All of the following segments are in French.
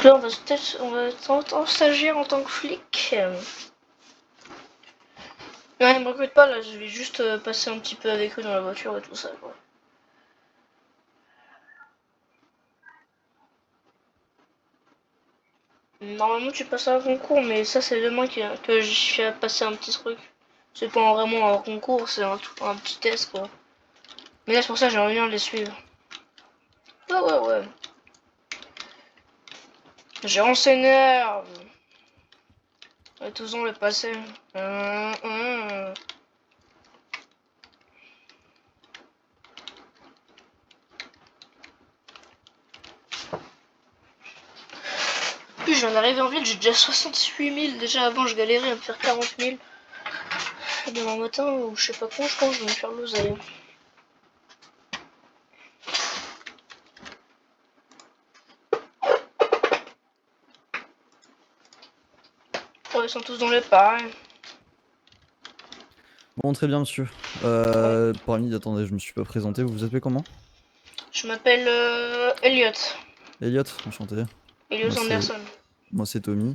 Donc là, on va être en stagiaire en tant que flic. Ouais, ne me recrute pas là, je vais juste passer un petit peu avec eux dans la voiture et tout ça, quoi. Normalement, tu passes à un concours, mais ça, c'est demain que je vais passer un petit truc. C'est pas vraiment un concours, c'est un petit test, quoi. Mais là, c'est pour ça que j'aimerais bien les suivre. Ouais, ouais, ouais. J'ai renseigné. Et tous on le passé. Puis je viens d'arriver en ville, j'ai déjà 68 000. Déjà avant, je galérais à me faire 40 000. Demain matin, ou je sais pas quand, je pense que je vais me faire l'oseille. Ouais, ils sont tous dans le pareil. Bon, très bien, monsieur. Parmi, attendez, je me suis pas présenté. Vous vous appelez comment? Je m'appelle Elliot. Elliot, enchanté. Elliot Anderson. Moi, c'est Tommy.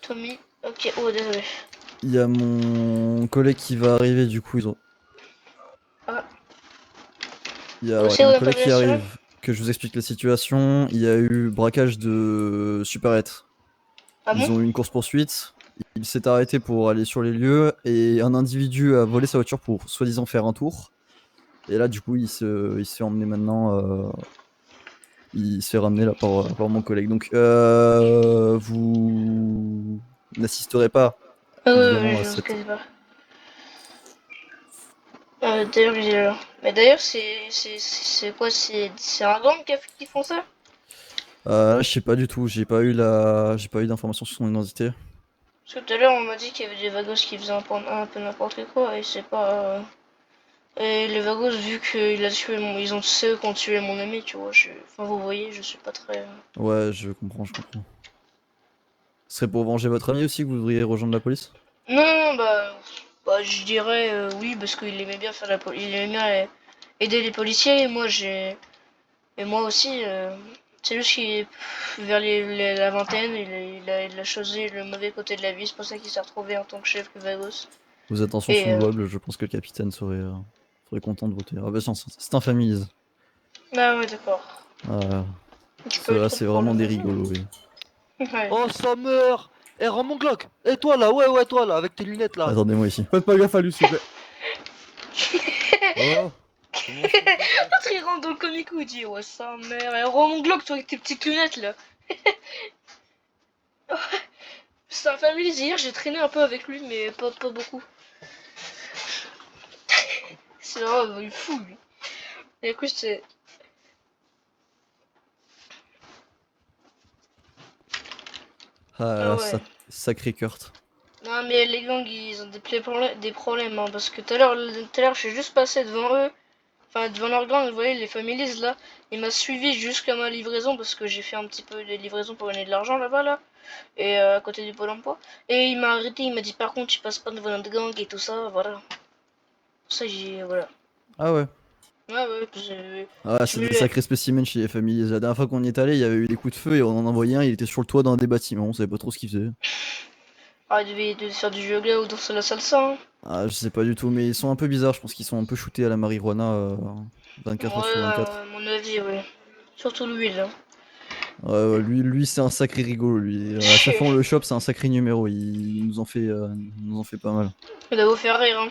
Tommy. Ok, oh désolé. Il y a mon collègue qui va arriver, du coup, ils ont. Ah. Il y a, Vous alors, il aussi y a vous mon appelez collègue qui Anderson? arrive, que je vous explique la situation. Il y a eu braquage de supérette. Ah bon? Ils ont eu une course-poursuite. Il s'est arrêté pour aller sur les lieux et un individu a volé sa voiture pour soi-disant faire un tour. Et là, du coup, il se fait emmener maintenant. Il se fait ramener là par mon collègue. Donc, vous n'assisterez pas, évidemment, à Je ne cette. connais pas. D'ailleurs, mais d'ailleurs, c'est quoi? C'est un gang qui font ça? Là, je sais pas du tout. J'ai pas eu d'informations sur son identité. Parce que tout à l'heure, on m'a dit qu'il y avait des vagos qui faisaient un peu n'importe quoi, et c'est pas. Et les vagos, vu qu'ils a tué ils ont ceux qui ont tué mon ami, tu vois. Enfin, vous voyez, je suis pas très. Ouais, je comprends, je comprends. Ce serait pour venger votre ami aussi que vous devriez rejoindre la police? Non, non, bah je dirais oui, parce qu'il aimait bien faire il aimait bien aider les policiers, et moi aussi. C'est juste qu'il est vers la vingtaine, il a choisi le mauvais côté de la vie, c'est pour ça qu'il s'est retrouvé en tant que chef que vagos. Vos attentions Et sont louables. Je pense que le capitaine serait content de voter. Ah bah, c'est un familier. ah ouais, d'accord. Ah, J'ai pas eu ceux-là, trop de c'est vraiment des problèmes. rigolos, oui. Ouais. Oh, ça meurt! Eh, rends mon Glock! Eh, toi là, ouais, ouais, toi là, avec tes lunettes là. Attendez-moi ici. Faites pas gaffe à lui, s'il vous plaît. Oh, comment ça se fait? L'autre il rentre dans le comico, il dit ouais ça mère, et rends mon Glock toi avec tes petites lunettes là. C'est un familier, hier j'ai traîné un peu avec lui mais pas beaucoup. C'est vraiment il est fou lui. Et écoute c'est. Ah Ah, ouais. sacré Kurt. Non mais les gangs ils ont des problèmes hein, parce que tout à l'heure je suis juste passé devant eux, enfin devant leur gang, vous voyez les families là, il m'a suivi jusqu'à ma livraison parce que j'ai fait un petit peu de livraison pour gagner de l'argent là-bas là, et à côté du pôle emploi, et il m'a arrêté, il m'a dit par contre tu passes pas devant notre gang et tout ça, voilà. Pour ça j'ai voilà. Ah ouais. Ouais ouais, Ah, je c'est me des lui ai- sacrés spécimens chez les familles. La dernière fois qu'on y est allé, il y avait eu des coups de feu et on en envoyait un. Il était sur le toit d'un des bâtiments. On savait pas trop ce qu'il faisait. Ah, il devait faire du yoga ou danser la salsa hein. Ah, je sais pas du tout, mais ils sont un peu bizarres. Je pense qu'ils sont un peu shootés à la marijuana 24 heures sur Ouais, 24. à mon avis ouais. Surtout lui là. Ouais, lui c'est un sacré rigolo. Lui. À chaque fois on le chope, c'est un sacré numéro. Il nous en fait pas mal. Il doit vous faire rire hein.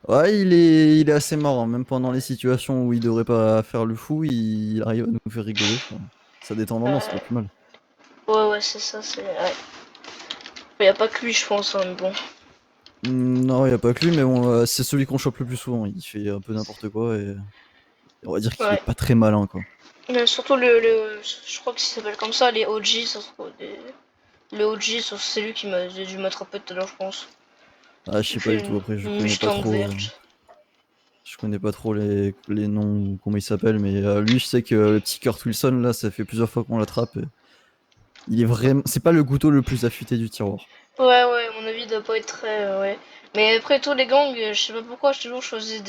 Ouais, il est assez marrant. Même pendant les situations où il devrait pas faire le fou, il arrive à nous faire rigoler. Enfin, ça détend l'ambiance, c'est pas plus mal. Ouais ouais c'est ça, c'est. Ouais. Y a pas que lui je pense hein, mais bon. Non, il y a pas que lui, mais bon, c'est celui qu'on chope le plus souvent. Il fait un peu n'importe quoi et on va dire qu'il est Ouais. pas très malin, quoi. Surtout je crois que ça s'appelle comme ça, les OG, ça se trouve, le OG, c'est lui qui m'a dû m'attraper tout à l'heure, je pense. Ah, je Il sais pas fait du tout. Après, une Mustang verte. je connais pas trop les noms ou comment il s'appelle, mais lui, je sais que le petit Kurt Wilson là, ça fait plusieurs fois qu'on l'attrape. Il est vraiment, c'est pas le couteau le plus affûté du tiroir. Ouais, ouais, à mon avis, il doit pas être très. Ouais. Mais après, tous les gangs, je sais pas pourquoi, j'ai toujours choisi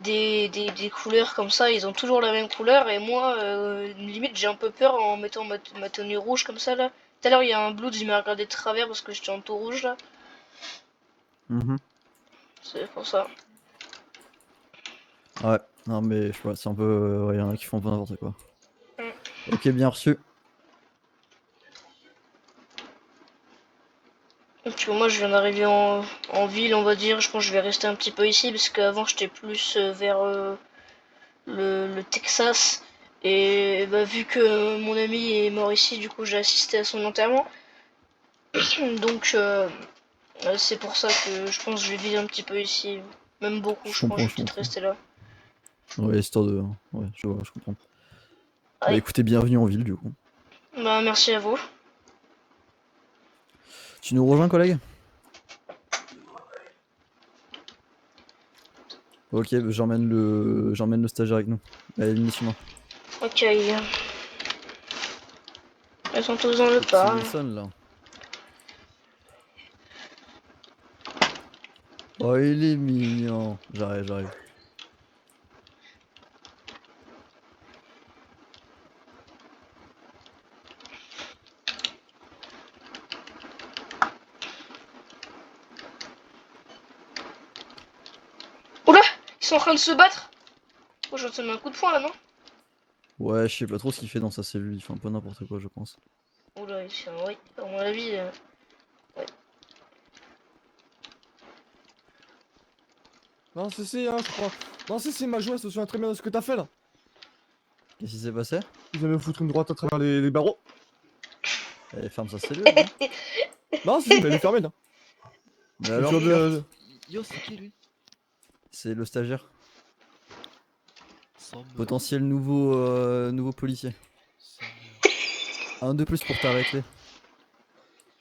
des couleurs comme ça, ils ont toujours la même couleur, et moi, limite, j'ai un peu peur en mettant ma tenue rouge comme ça, là. Tout à l'heure, il y a un Blood, il m'a regardé de travers parce que j'étais en tout rouge, là. Mhm. C'est pour ça. Ouais, non mais je vois, c'est un peu... ouais, y en a qui font un peu n'importe quoi. Mm. Ok, bien reçu. Parce que moi, je viens d'arriver en ville, on va dire. Je pense que je vais rester un petit peu ici, parce qu'avant, j'étais plus vers le Texas. Et bah, vu que mon ami est mort ici, du coup, j'ai assisté à son enterrement. Donc, c'est pour ça que je pense que je vais vivre un petit peu ici. Même beaucoup, Je je pense que je comprends, vais je peut-être comprends. rester là. Ouais, histoire de... Ouais, je vois, je comprends. Bah Aïe. écoutez, bienvenue en ville du coup. Bah, merci à vous. Tu nous rejoins, collègue? Ok, bah, j'emmène le stagiaire avec nous. Allez, venez sur moi. Ok. Elles sont tous dans le Le petit pas. Wilson là. Oh, il est mignon. J'arrive, j'arrive. Oula! Ils sont en train de se battre! Oh, je te mets un coup de poing là, non? Ouais, je sais pas trop ce qu'il fait dans sa cellule. Il fait un peu n'importe quoi, je pense. Oula, il fait un... Oui, à mon avis... ouais. Non, si, hein, je crois. Non, si, ma joueuse se souvient très bien de ce que t'as fait là. Qu'est-ce qui s'est passé? Ils avaient foutre une droite à travers les barreaux. Elle ferme sa cellule, non? Non, si, mais elle est fermée là. Mais Et alors, tu vois Kurt, Yo, c'est qui lui? c'est le stagiaire. Sans me. Potentiel nouveau policier. Sans me. Un de plus pour t'arrêter.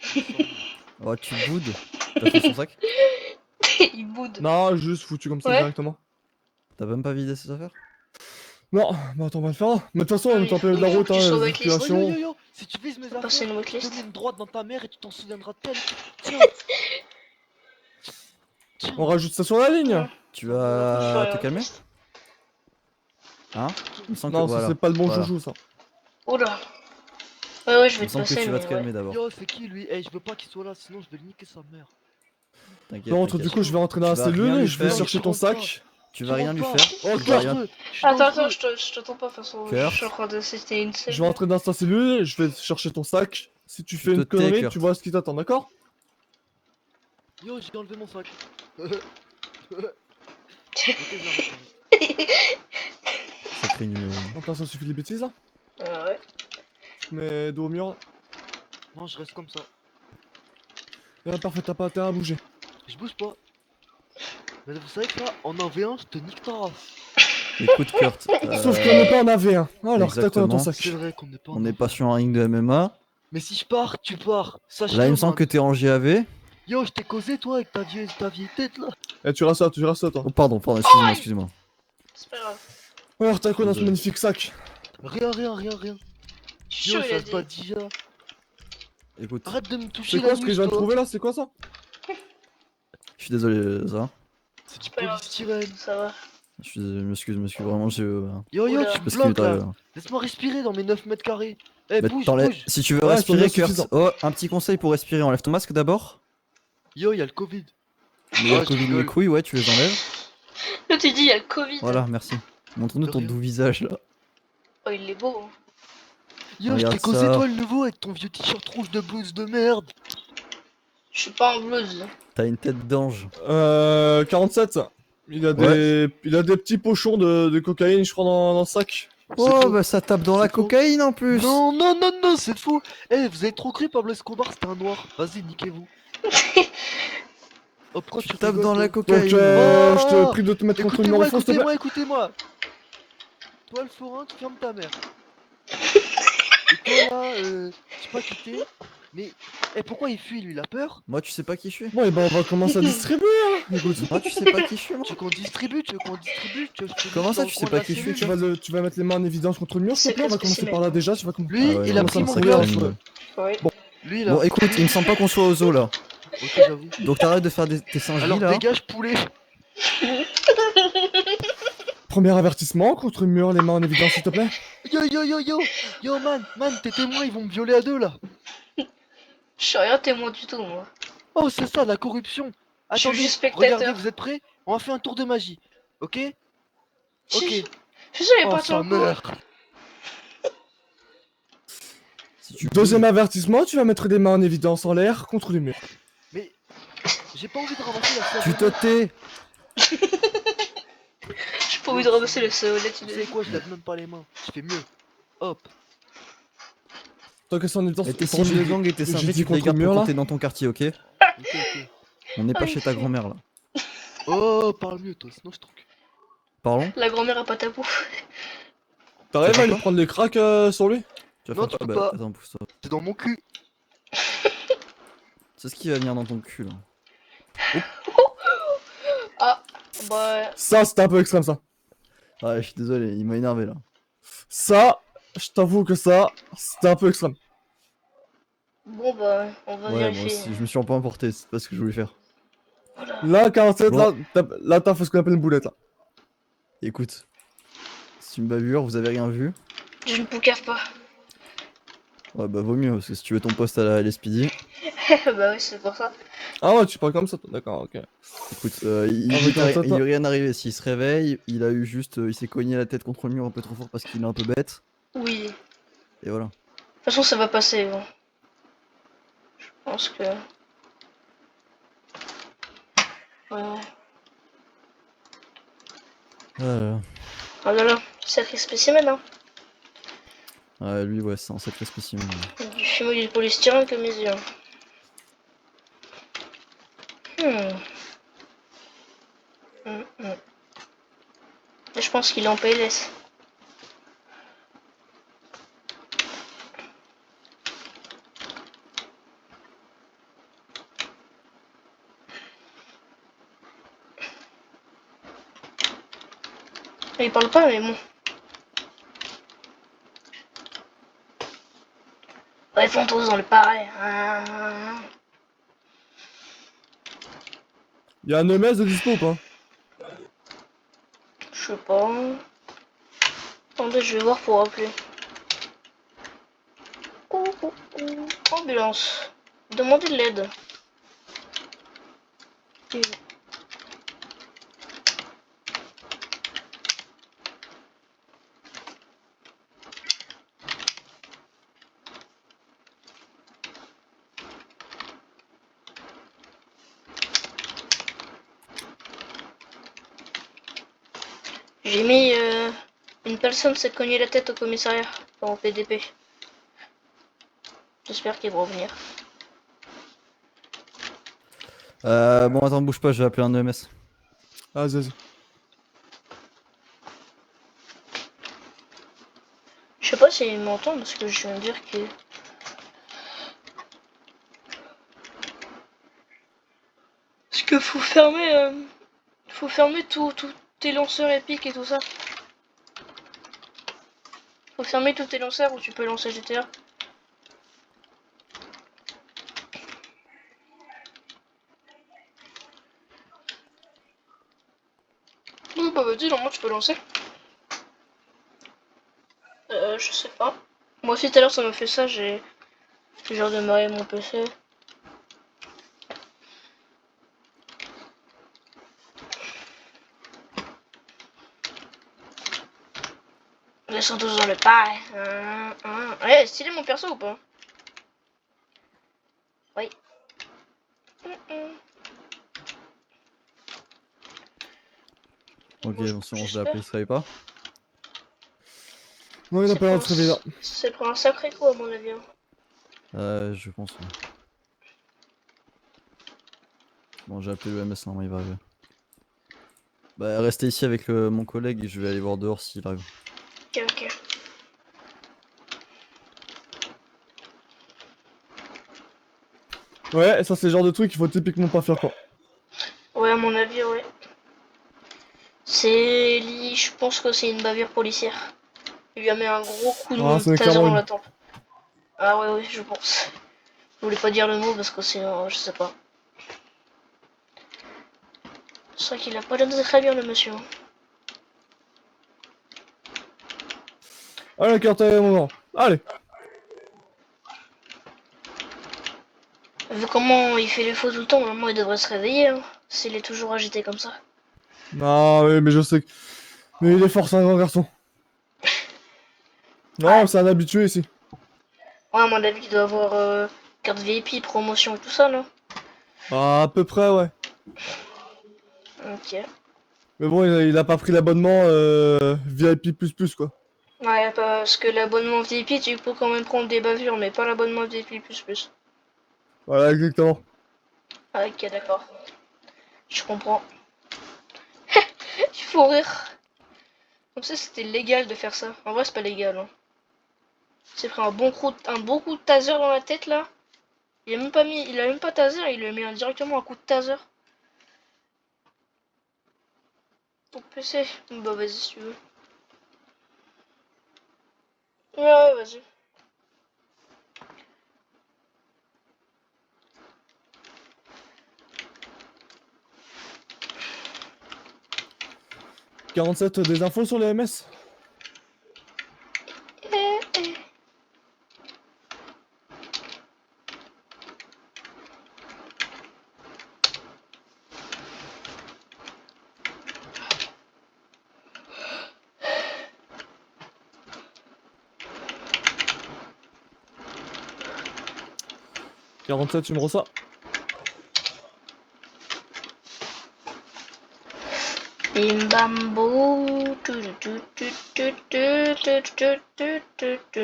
Sans me. Oh, tu boudes. T'as fait son sac? Il boude. Non, juste foutu comme ça Ouais. directement. T'as même pas vidé ses affaires? Non, bah attends, on va le faire là. Mais de toute façon, on est en plein de la Il faut route, que tu hein, sois les whitelist. Oh, circulations. si tu vises mes Passer une affaires, je whitelist. te mets une droite dans ta mère et tu t'en souviendras de tel. Tiens. Tiens. On rajoute ça sur la ligne. Ouais. Tu Je vas ferai te un calmer? whitelist. Hein? Il me semble que... Non, ça Voilà. c'est pas le bon Voilà. joujou ça. Oula. Ouais, je Il vais me te semble que passer, tu vas mais te ouais. calmer d'abord. Yo, c'est qui lui? Eh, je veux pas qu'il soit là, sinon je vais niquer sa mère. T'inquiète, Non, t'inquiète. du coup, je vais rentrer dans Tu la vas rien cellule lui et je vais faire. chercher ton sac. Tu vas rien lui faire. Oh, Tu vas Kurt, rien... Attends, je t'entends pas, de toute façon. Kurt. Je suis en train d'assister une scène. Je vais rentrer dans ta cellule et je vais chercher ton sac. Si tu fais te une tais, connerie, Kurt. tu vois ce qui t'attend, d'accord? Yo, j'ai enlevé mon sac. Ok, je l'ai réparé. Sacré numéro. Attends, ça suffit les bêtises là. Ah ouais. Je mets dos au mur. Non, je reste comme ça. Et là, parfait, t'as pas intérêt à bouger. Je bouge pas. Mais vous savez que là, en AV1, je te nique ta race. Écoute, Kurt. Sauf qu'on n'est pas en AV1. Alors, t'as quoi dans ton exactement. sac? C'est vrai qu'on n'est pas en On n'est AV1. pas sur un ring de MMA. Mais si je pars, tu pars. Sache-le, Là, il me semble man. que t'es en GAV. Yo, je t'ai causé, toi, avec ta vieille tête là. Eh, tu restes là, toi. Oh, pardon, excuse-moi, excuse-moi. C'est pas grave. Alors, t'as quoi dans ce Désolé. magnifique sac? Rien. Je suis Yo, sûr, il a ça se dit. bat déjà. Écoute, Arrête de me toucher C'est la quoi ce que nuque, je viens de toi. trouver là? C'est quoi ça? je suis désolé, ça. C'est du pas grave. polystyrène. Ça va. Je m'excuse vraiment, je... Yo, Oula. Je tu sais me pas ce qui m'est bloques là. arrivé. Laisse-moi respirer dans mes 9 mètres carrés. Eh, Mais bouge. si tu veux Ouais, respirer, c'est suffisant. Kurt. Oh, un petit conseil pour respirer. Enlève ton masque d'abord. Yo, y'a le Covid. Mais il y a Ah, le je Covid, rigole. mes couilles, ouais, tu les enlèves. Là, tu dis, il y a le Covid. Voilà, merci. Montre-nous De ton rien. doux visage là. Oh, il est beau. Hein. Yo, je Regarde t'ai causé ça. toi le nouveau avec ton vieux t-shirt rouge de blues de merde. Je suis pas en blues. T'as une tête d'ange. 47. Il a des petits pochons de cocaïne, je crois, dans le sac. Oh, faux. bah ça tape dans la C'est faux. cocaïne en plus. Non, c'est faux. Eh, vous avez trop cru Pablo Escobar, c'était un noir. Vas-y, niquez-vous. Oh, pourquoi Tu tu tapes rigoles, dans toi la Donc, cocaïne. je te Oh prie de te mettre contre le mur au fond, s'il te plaît. Écoutez-moi. Toi, le forain, tu fermes ta mère. Et toi, là, je sais pas qui t'es, mais... Eh, pourquoi il fuit, lui, il a peur? Moi, tu sais pas qui je suis. Bon, et ben, on va commencer à distribuer, hein. Écoute. Moi, tu sais pas qui je suis, moi. Tu veux qu'on distribue? Tu veux que je te Comment mette ça, dans tu le sais coin de pas la qui je suis, cellule? Tu vas mettre les mains en évidence contre le mur, s'il te plaît. On va Secret commencer spécimen. par là déjà. Tu vas Lui, Ah ouais, il a non, pris ça me mon sacré gars. une- Ouais. Lui, là. Bon, écoute, il me semble pas qu'on soit aux zoo là. Ok, j'avoue. Donc t'arrêtes de faire tes singeries Alors, là. dégage, poulet. Premier avertissement, contre le mur, les mains en évidence, s'il te plaît. Yo yo yo yo yo man, tes témoins ils vont me violer à deux là. Je suis rien témoin du tout, moi. Oh c'est ça la corruption. Je suis Attendez, juste regardez, spectateur. vous êtes prêts? On va faire un tour de magie. Ok? Ok. Je savais Oh pas ça ton coup. meurt. Si tu Deuxième bouges, avertissement, tu vas mettre les mains en évidence en l'air contre le mur. Mais j'ai pas envie de ramasser la savonnette. tu te tais. J'ai pas envie de ramasser la savonnette, Vous il a savez dit. quoi, je lave même pas les mains. Je fais mieux. Hop. Tant que c'est en évidence, Et tes quand signes j'ai de dit- gang et tes j'ai synthés, dit tu te les contre le gardes mur pour là. quand t'es dans ton quartier, ok? Ok ok. On n'est pas Ah, chez il ta fait- grand-mère là. Oh parle mieux toi, sinon je tronque. Pardon? La grand-mère a pas ta boue. T'arrives Tu à fais lui quoi? prendre les cracks sur lui? Tu vas Non faire tu quoi? peux Bah pas. attends, pousse-toi. C'est dans mon cul. C'est ce qui va venir dans ton cul là. Ah, bah. Ça, c'était un peu extrême, ça. Ouais, je suis désolé, il m'a énervé là. Ça, je t'avoue que ça, c'était un peu extrême. Bon, bah, on va Ouais, moi vérifier. aussi, je me suis un peu emporté, c'est pas ce que je voulais faire. Voilà. Là, 47, Bon. là, t'as fait ce qu'on appelle une boulette, là. Écoute, c'est une bavure, vous avez rien vu. Je ne poucave pas. Ouais, bah vaut mieux, parce que si tu veux ton poste à la LSPD, Bah oui, c'est pour ça. Ah ouais, tu parles comme ça, toi. D'accord, ok. écoute, Ah, mais attends, il lui est rien arrivé. S'il se réveille, il a eu juste. Il s'est cogné la tête contre le mur un peu trop fort parce qu'il est un peu bête. Oui. De Et voilà. toute façon, ça va passer. Bon. Je pense que. Ouais. Voilà. Oh là là, sacré spécimen, hein. Ouais, lui, ouais, c'est un sacré spécimen. Du fumeau du polystyrène comme mes yeux. Hmm. Et je pense qu'il est en PLS. Il parle pas, mais bon. Réponds tous dans le pareil. Y'a un EMS de dispo ou pas? Je sais pas. Attendez, je vais voir pour appeler. Ambulance. Demandez de l'aide. J'ai mis une personne s'est cogné la tête au commissariat en PDP. J'espère qu'ils vont revenir. Bon, attends, bouge pas, je vais appeler un EMS. Ah, vas-y. Je sais pas s'ils m'entendent parce que je viens de dire que. Parce que faut fermer tous tes lanceurs épiques et tout ça. Faut fermer tous tes lanceurs où tu peux lancer GTA. Oui, bah vas-y, normalement tu peux lancer. Je sais pas. Moi aussi tout à l'heure ça m'a fait ça, j'ai redémarré mon PC. Ils sont tous dans le pareil. Ouais, stylé mon perso ou pas? Oui. Ok, Bon, bon, si on je l'ai j'espère. appelé, il se réveille pas. Non, il a pas l'air de se réveiller là. C'est pour un sacré coup à mon avis. Hein. Je pense. Ouais. Bon, j'ai appelé l'EMS, normalement il va arriver. Bah, restez ici avec mon collègue et je vais aller voir dehors s'il arrive. Ok, ok. Ouais, ça, c'est le genre de truc qu'il faut typiquement pas faire, quoi. Ouais, à mon avis, ouais. Je pense que c'est une bavure policière. Il lui a mis un gros coup Ah, de c'est taser clairement dans une. la tempe. Ah ouais, ouais, je pense. Je voulais pas dire le mot parce que sinon, je sais pas. C'est vrai qu'il a pas l'air de très bien le monsieur. Allez, carte à mon grand. Allez. Vu comment il fait les faux tout le temps, normalement il devrait se réveiller, hein, s'il est toujours agité comme ça. Non, mais je sais que... Mais il est fort, c'est un grand garçon. Non, Ouais, c'est un habitué ici. ouais, à mon avis, il doit avoir carte VIP, promotion et tout ça, là. À peu près, ouais. Ok. Mais bon, il a pas pris l'abonnement VIP++, quoi. Ouais, parce que l'abonnement VIP, tu peux quand même prendre des bavures, mais pas l'abonnement VIP++. Voilà, exactement. Ah, ok, d'accord. Je comprends. Il faut rire. Comme ça, c'était légal de faire ça. En vrai, c'est pas légal, hein. C'est pris un bon coup de taser dans la tête, là. Il a même pas taser, il lui a mis directement un coup de taser. Ton PC. Bah, vas-y, si tu veux. Ouais, vas-y. 47, des infos sur les MS? Eh, eh. Tu me reçois? Bim bam bou. Tu tu tu tu tu tu tu tu tu tu.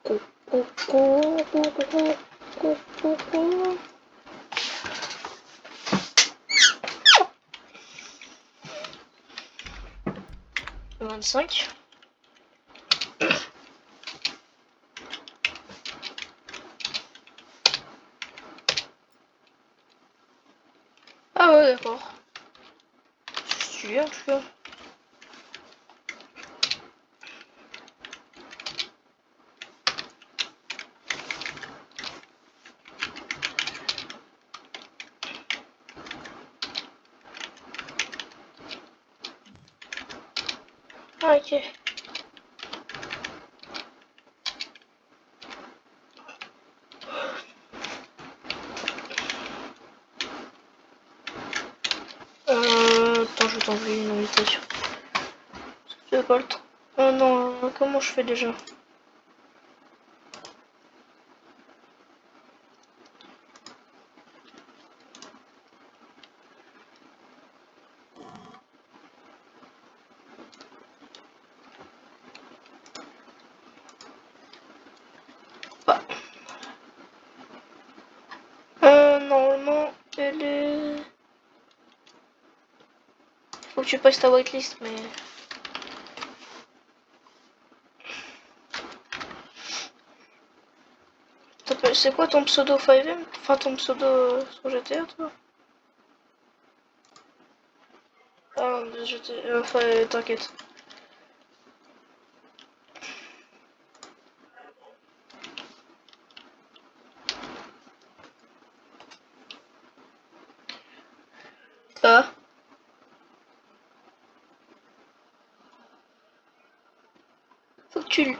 Cou, cou, cou, cou, cou, cou, cou, cou. 25. Ah ouais, d'accord. Je suis en tout cas. Ah, ok. Attends, je vais t'envoyer une invitation. Tu veux pas le temps. Oh non, comment je fais déjà? Bah, normalement, elle est... Faut que tu passes ta whitelist, mais... C'est quoi ton pseudo 5M? Enfin, ton pseudo sur GTA, toi? Ah, GTA... Enfin, t'inquiète. Ah, faut que tu...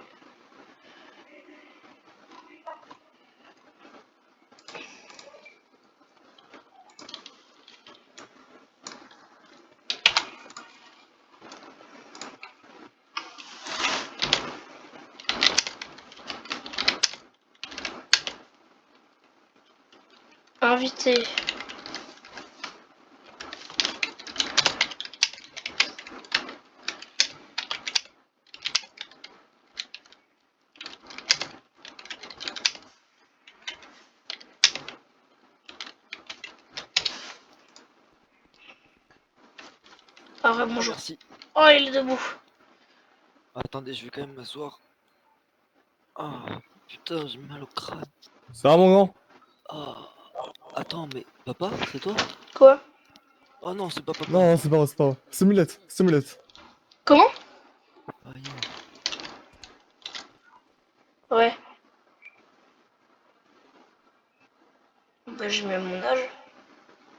Invité. Ah, ouais, Ah, bonjour. merci. Oh, il est debout. Attendez, je vais quand même m'asseoir. Ah, putain, j'ai mal au crâne. Ça va, mon grand? Ah, attends, mais papa, c'est toi? Quoi? Oh non, c'est pas papa. Non, c'est pas vrai, c'est pas vrai. C'est Mulette, c'est Mulette. Comment? Aïe. Ouais. Bah, j'ai même mon âge.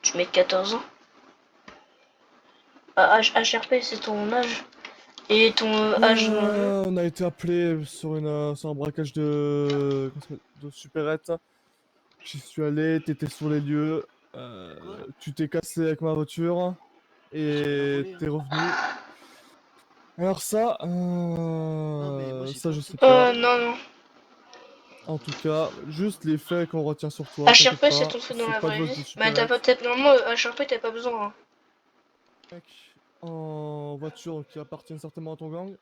Tu mets 14 ans. HRP, c'est ton âge. Et ton âge. On a été appelé sur sur un braquage comment ça s'appelle, de supérette. J'y suis allé, t'étais sur les lieux, tu t'es cassé avec ma voiture J'ai rien et volé, hein. t'es revenu. Alors ça, mais moi, j'ai ça pas je fait sais de pas. conneries. Non, non. En tout cas, juste les faits qu'on retient sur toi, t'inquiète HRP, c'est pas, ton truc dans c'est la pas de vraie vol de vie. Bah, t'as pas. supérette. Normalement, HRP, t'as pas besoin. Hein. Mec, en voiture qui appartiennent certainement à ton gang.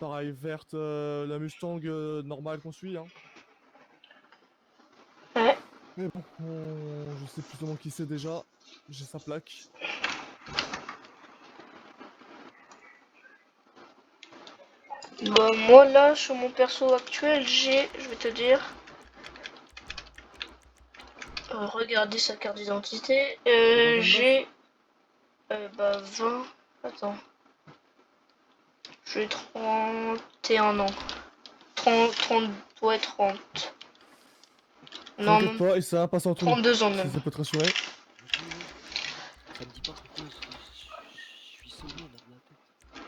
Pareil, verte, la Mustang normale qu'on suit, hein. Ouais. Mais bon, je sais plus ou moins qui c'est déjà. J'ai sa plaque. Bah, moi, là, sur mon perso actuel, j'ai. Je vais te dire. Regardez sa carte d'identité. T'as pas 29? J'ai. Bah, 20. Attends. J'ai 31 ans. 30. Ouais, 30. Non, T'inquiète non. pas, et ça va passer entre nous. 32 ans Si même. ça peut te rassurer. Ok, ouais. Ça me dit pas pourquoi je suis sonné là de la tête.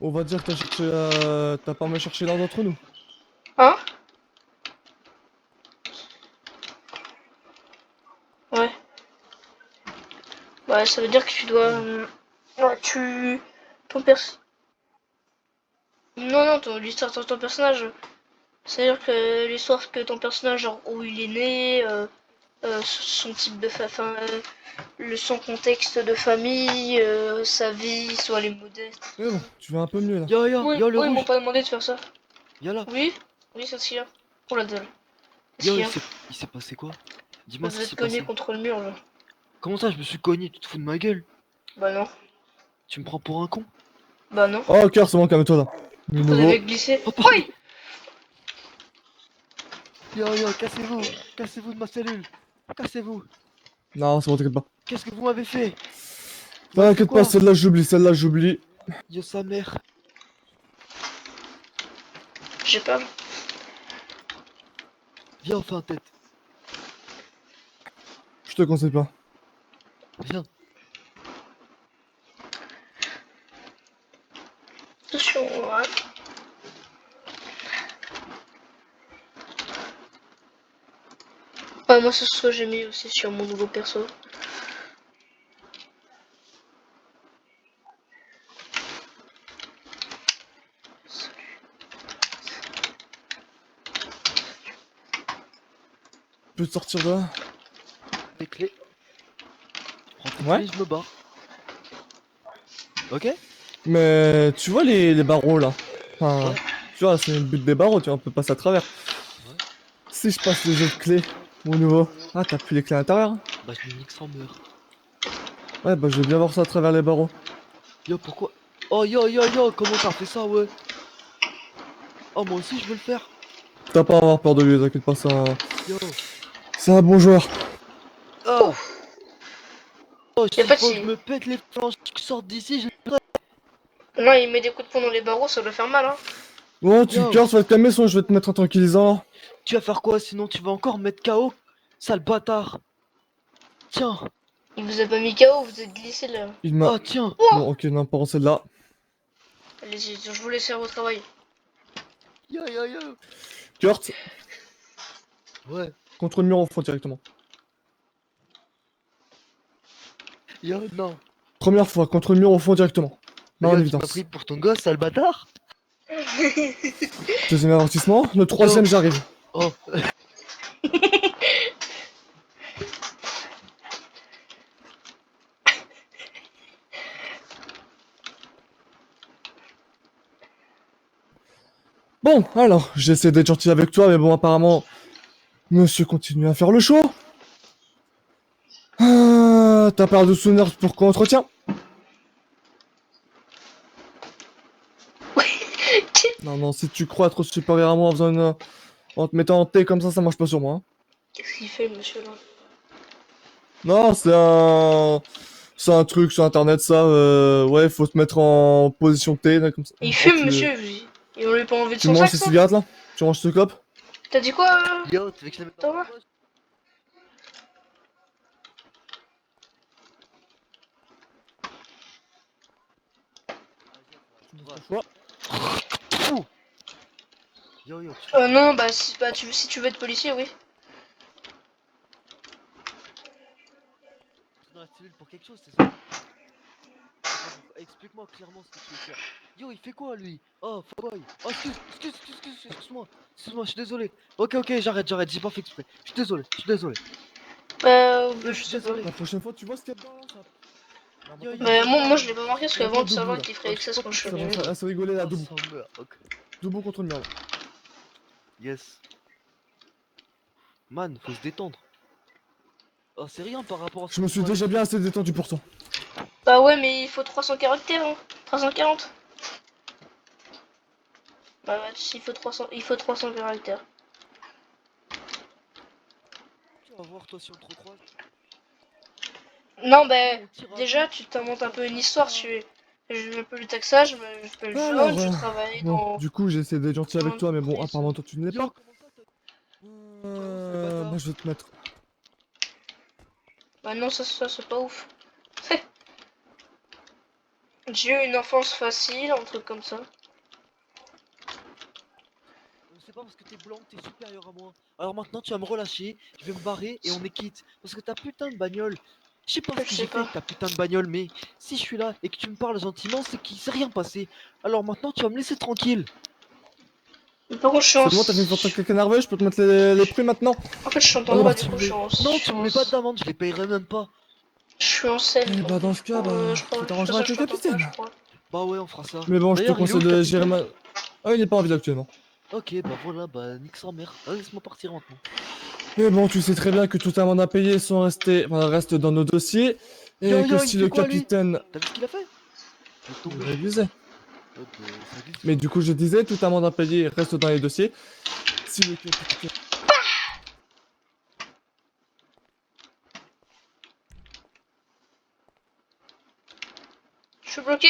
On va dire que t'as cherché, t'as pas mal cherché l'un d'entre nous. Hein? Ouais. Ouais, ça veut dire que tu dois. Ouais. Ouais, ton perso. Non, non, l'histoire de ton personnage. C'est-à-dire que l'histoire que ton personnage, genre où il est né, son type de enfin, son contexte de famille, sa vie, soit les modestes. Mais bon, tu vas un peu mieux là. Oui, Yo, le oui, ils m'ont rouge. pas demandé de faire ça. Y'a là. Oui, oui, c'est ce qu'il y a. Oh la dalle. Qu'est-ce Yo, qu'il y a? il s'est passé quoi? Dis-moi ce Vous qui êtes s'est cogné passé. contre le mur là. Comment ça, je me suis cogné? Tu te fous de ma gueule? Bah non. Tu me prends pour un con? Bah non. Oh, cœur, c'est bon, calme-toi là. De Vous nouveau. avez glissé. Oh, pardon. Oui. Yo, cassez-vous. Cassez-vous de ma cellule. Cassez-vous. Non, c'est bon, t'inquiète pas. Qu'est-ce que vous m'avez fait? Vous m'avez fait T'inquiète pas, quoi? celle-là j'oublie, celle-là j'oublie. Yo, sa mère. J'ai peur. Viens, on fait un tête. Je te conseille pas. Viens. Attention, ouais. Ouais, moi c'est ce que j'ai mis aussi sur mon nouveau perso. Tu peux te sortir de là? Tes clés. Prends tes Ouais. clés, je me barre. Ok? Mais tu vois les barreaux là? Enfin, Ouais. tu vois, c'est le but des barreaux, tu vois, on peut passer à travers. Ouais. Si je passe les autres clés, mon nouveau. Ah, t'as plus les clés à l'intérieur? Bah, je me nique sans meurt. Ouais, bah je veux bien voir ça à travers les barreaux. Yo, pourquoi? Oh, comment t'as fait ça, ouais? Oh, moi aussi, je veux le faire. T'as pas à avoir peur de lui, t'inquiète pas, Yo. c'est un bon joueur. Oh, oh, Y'a pas s'il de faut que je si. me pète les flanches qui sortent d'ici, je le ferai. Non, il met des coups de poing dans les barreaux, ça doit faire mal, hein. Bon, tu Yo. cœur, tu vas te calmer, sinon je vais te mettre un tranquillisant. Tu vas faire quoi, sinon tu vas encore me mettre KO? Sale bâtard. Tiens. Il vous a pas mis KO, vous êtes glissé là. Il m'a. Oh, tiens. Bon, ok, non, pas en celle-là. Allez-y, je vous laisse faire votre travail. Yo. Kurt, Ouais. contre le mur au fond directement. Yo, non. Première fois, contre le mur au fond directement. Non, en Yo, tu m'as évidence. pris pour ton gosse, sale bâtard. Deuxième avertissement. Le troisième, j'arrive. Oh. Bon, alors, j'essaie d'être gentil avec toi, mais bon, apparemment, monsieur continue à faire le show. Ah, t'as pas de souvenirs pour qu'on entretient? Non, si tu crois être supérieur à moi en faisant en te mettant en T comme ça marche pas sur moi. Hein. Qu'est-ce qu'il fait, monsieur là? Non, c'est un truc sur internet, ça. Ouais, faut se mettre en position T, là, comme ça. Il Oh, fume, monsieur. Et on lui a pas enlevé de Tu son manges sac, ces ça? cigarettes là? Tu manges ce clope? T'as dit quoi Yo, tu veux que je la mette dans Thomas? ma poche? Tu me laisses le choix. Ouh. Yo, tu Non, bah, si tu veux être policier, oui. es dans la cellule pour quelque chose, c'est ça? Explique-moi clairement ce que tu veux faire. Yo, il fait quoi lui? Oh, fuckboy. Oh, excuse-moi. Excuse-moi, je suis désolé. Ok, j'arrête, j'ai pas fait exprès. Je suis désolé. Je Je suis sais pas. désolé. La prochaine fois, tu vois ce qu'il y a dedans là ça... Non, Yo, maintenant, yo, Bah, j'ai moi, pas- moi je l'ai pas marqué parce maintenant, qu'avant de debout savoir là. qu'il ferait Oh, excès quand je suis Ça va, venu. ça rigoler là, Oh, debout. ça meurt. Ok. Debout contre le mur là. Yes. Man, faut se détendre. Oh, c'est rien par rapport à ce Je me qu'on suis voit à la déjà télé. bien assez détendu pour toi. Bah ouais, mais il faut 300 caractères, hein. 340. Bah ouais, il faut 300 caractères. Tu vas voir, toi, si on te recroise. Non, bah, On tire à déjà, vue, tu on t'inventes un peu une tape histoire. pas. Je m'appelle le taxage, je m'appelle John, Alors, je travaille bon, dans du coup, j'ai essayé d'être gentil avec une toi, mais bon, entreprise. apparemment, toi, tu ne l'es Yo, pas. comment ça, sale bâtard? Bah, je vais te mettre. Bah non, ça c'est pas ouf. J'ai eu une enfance facile, un truc comme ça. C'est pas parce que t'es blanc que t'es supérieur à moi. Alors maintenant, tu vas me relâcher, je vais me barrer et on est quitte. Parce que ta putain de bagnole, je sais pas ce Je que sais j'ai fait pas. avec ta putain de bagnole, mais si je suis là et que tu me parles gentiment, c'est qu'il s'est rien passé. Alors maintenant, tu vas me laisser tranquille. Mais par contre, C'est bon, t'as fait une faute quelqu'un nerveux, je peux te mettre les prix maintenant. En fait, je suis en On est droit, du parti. coup, Non, tu me mets pas d'amende, je les payerai même pas. je suis en scène, Eh donc bah, dans du ce cas, coup, bah, je crois, tu de toute t'arrangeras façon, avec je le t'entends pas, je capitaine. crois. Bah ouais, on fera ça. Mais bon, je te D'ailleurs, il est où conseille le de gérer capitaine? ma. Ah, il est pas en ville actuellement. Ok, bah voilà, bah nique sa mère. Ah, laisse-moi partir maintenant. Mais bon, tu sais très bien que tout amende à payer sont restés, enfin, restent dans nos dossiers. Et que Yo, il si fait le quoi lui? capitaine. T'as vu ce qu'il a fait? Laisse Il tomber. révisait. Ouais, bah, ça glisse Mais ça. du coup, je disais, tout amende à payer reste dans les dossiers. Si le capitaine. Je suis bloqué.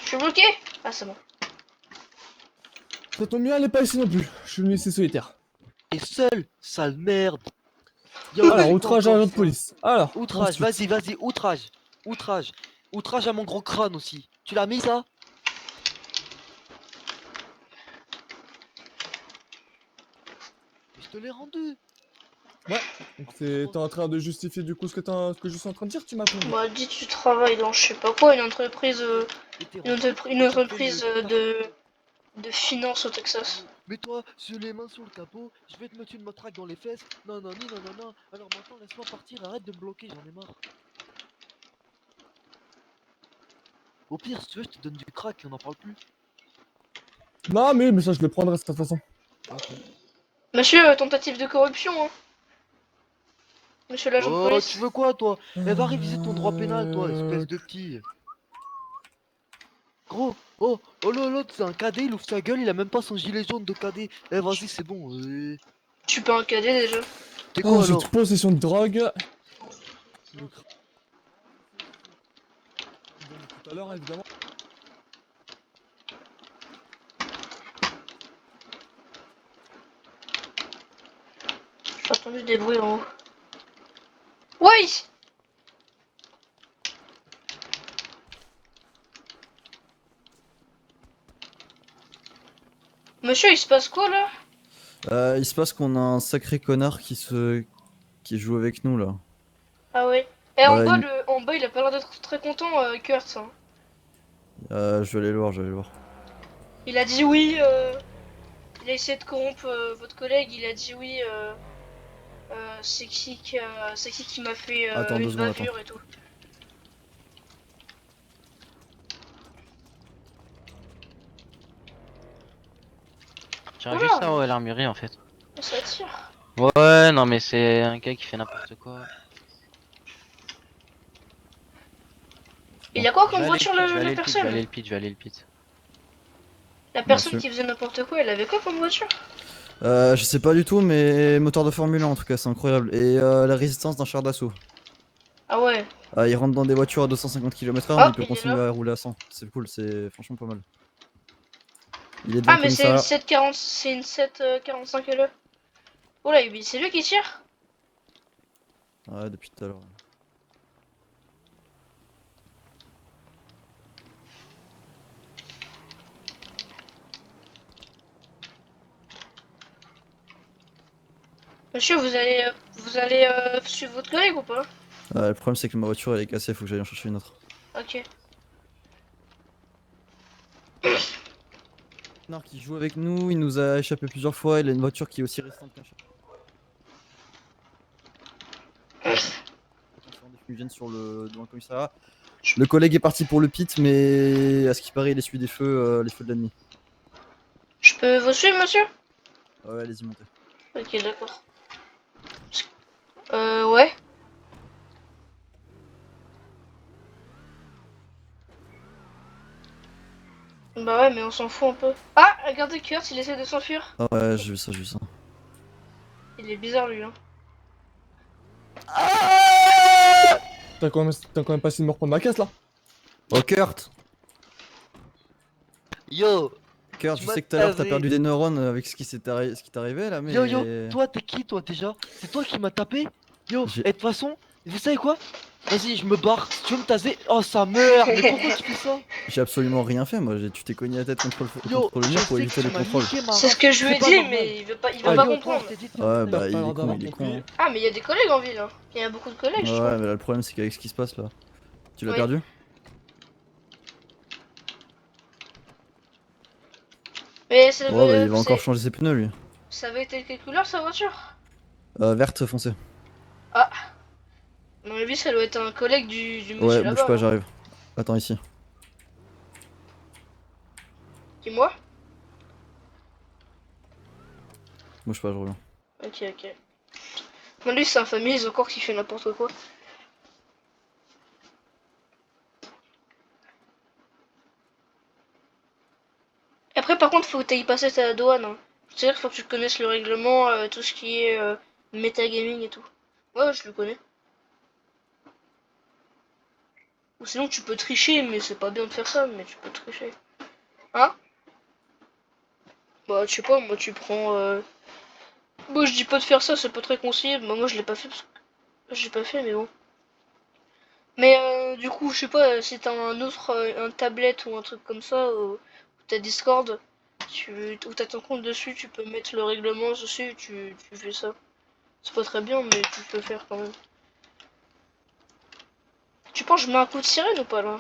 Je suis bloqué. Ah, c'est bon. Ça tombe bien, elle est pas ici non plus. Je suis venu ici solitaire. Et seul, sale merde. Yo, Alors, c'est quoi outrage à encore l'agent de ça? police. Alors, Outrage, ensuite. vas-y, outrage. Outrage. Outrage à mon gros crâne aussi. Tu l'as mis ça? Mais je te l'ai rendu. Ouais. Donc, t'es en train de justifier du coup ce que je suis en train de dire, tu m'as compris. Bah, dis, tu travailles dans je sais pas quoi, une entreprise, Et t'es une, rentré, une t'as fait entreprise le. de finance au Texas. Mets-toi sur les mains sur le capot, je vais te mettre une matraque dans les fesses. Non, non, non, non, non. Alors maintenant, laisse-moi partir, arrête de me bloquer, j'en ai marre. Au pire, si tu veux, je te donne du crack et on n'en parle plus. Non, mais ça, je le prendrai de toute façon. Ok. Monsieur, tentative de corruption, hein. Monsieur l'agent de Oh, tu police. veux quoi, toi? Eh, va réviser ton droit pénal, toi, espèce de petit. Gros, oh là, l'autre, c'est un cadet, il ouvre sa gueule, il a même pas son gilet jaune de cadet. Eh, vas-y, c'est bon. Je suis pas un cadet déjà. T'es quoi Ensuite, alors? possession de drogue. Le donné tout à l'heure, évidemment. J'ai entendu des bruits en haut. Oui. Monsieur, il se passe quoi là? Il se passe qu'on a un sacré connard qui joue avec nous là. Ah ouais. Et en bas, Il- en bas, il a pas l'air d'être très content, Kurt, hein. je vais aller le voir, je vais aller le voir. Il a dit oui, il a essayé de corrompre votre collègue, il a dit oui, c'est qui m'a fait Attends 2 une secondes, attends. bavure et tout. Tu as vu Voilà, ça, ouais, l'armurerie en fait. ça tire. Ouais, non, mais c'est un gars qui fait n'importe quoi. Il a quoi Je comme vais aller voiture le pit, je vais la aller le pit, je vais personne? aller le pit, je vais aller le pit. La personne Merci. qui faisait n'importe quoi, elle avait quoi comme voiture? Je sais pas du tout, mais moteur de Formule 1 en tout cas, c'est incroyable. Et la résistance d'un char d'assaut. Ah ouais. Il rentre dans des voitures à 250 km/h, mais Ah, il peut il est continuer là. à rouler à 100. C'est cool, c'est franchement pas mal. Il est devant Ah, le mais c'est une commissariat. 740, c'est une 745 LE. Oh là, c'est lui qui tire? Ouais, depuis tout à l'heure. Monsieur, vous allez suivre votre collègue ou pas? Le problème c'est que ma voiture elle est cassée, faut que j'aille en chercher une autre. Ok. Nord qui joue avec nous, il nous a échappé plusieurs fois, il a une voiture qui est aussi récente qu'un chat. Attention, des fumigènes sur devant le commissariat. Le collègue est parti pour le pit, mais à ce qui paraît, il essuie des feux, les feux de l'ennemi. Je peux vous suivre, monsieur? Ouais, allez-y, montez. Ok, d'accord. Ouais. Bah ouais, mais on s'en fout un peu. Ah, regardez Kurt, il essaie de s'enfuir. Ah ouais, j'ai vu ça, j'ai vu ça. Il est bizarre, lui, hein. T'as quand même pas essayé de me reprendre ma caisse là? Oh, Kurt! Yo, Kurt, tu je m'as sais que tout à l'heure t'as tasé. perdu des neurones avec ce qui t'est arrivé là, mais. Yo, toi, t'es qui, toi, déjà? C'est toi qui m'as tapé? Yo, J'ai- et de toute façon, vous savez quoi? Vas-y, je me barre. Si tu veux me taser. Oh, ça meurt! Mais pourquoi tu fais ça? J'ai absolument rien fait, moi. Tu t'es cogné la tête Yo, contre le je mur pour sais éviter que les tu m'as contrôles. niqué ma C'est ce race. que je lui C'est ai pas dit, normal. mais il va Ah, pas yo, toi, comprendre. je t'ai dit de Ouais, fermer ta bah gueule. il est l'air con, d'avoir il est con. compris. Hein. Ah, mais il y a des collègues en ville, hein. Il y a beaucoup de collègues, je Ouais, crois. mais là le problème c'est qu'avec ce qui se passe là. Tu l'as Oui. perdu? Mais ça Ouais, bah veut, il va encore changer ses pneus lui. ça avait été quelle couleur, sa voiture? Verte foncée. Ah, à mon avis, ça doit être un collègue du Ouais, monsieur bouge là-bas, pas, hein. j'arrive. Attends ici. Dis-moi. Bouge pas, je reviens. Ok, ok. Moi, lui, c'est un famille, encore qui fait n'importe quoi. Après, par contre, faut que tu ailles passer ta douane, hein. C'est-à-dire qu'il faut que tu connaisses le règlement, tout ce qui est metagaming et tout. Ouais, je le connais. Ou sinon, tu peux tricher, mais c'est pas bien de faire ça, mais tu peux tricher. Hein? Bah, je sais pas, moi, tu prends. Moi, je dis pas de faire ça, c'est pas très conseillé. Bah, moi, je l'ai pas fait parce que j'ai pas fait, mais bon. Mais du coup, je sais pas, si t'as un autre, un tablette ou un truc comme ça, ou t'as Discord, ou t'as ton compte dessus, tu peux mettre le règlement dessus, tu fais ça. C'est pas très bien, mais tu peux faire quand même. Tu penses que je mets un coup de sirène ou pas là?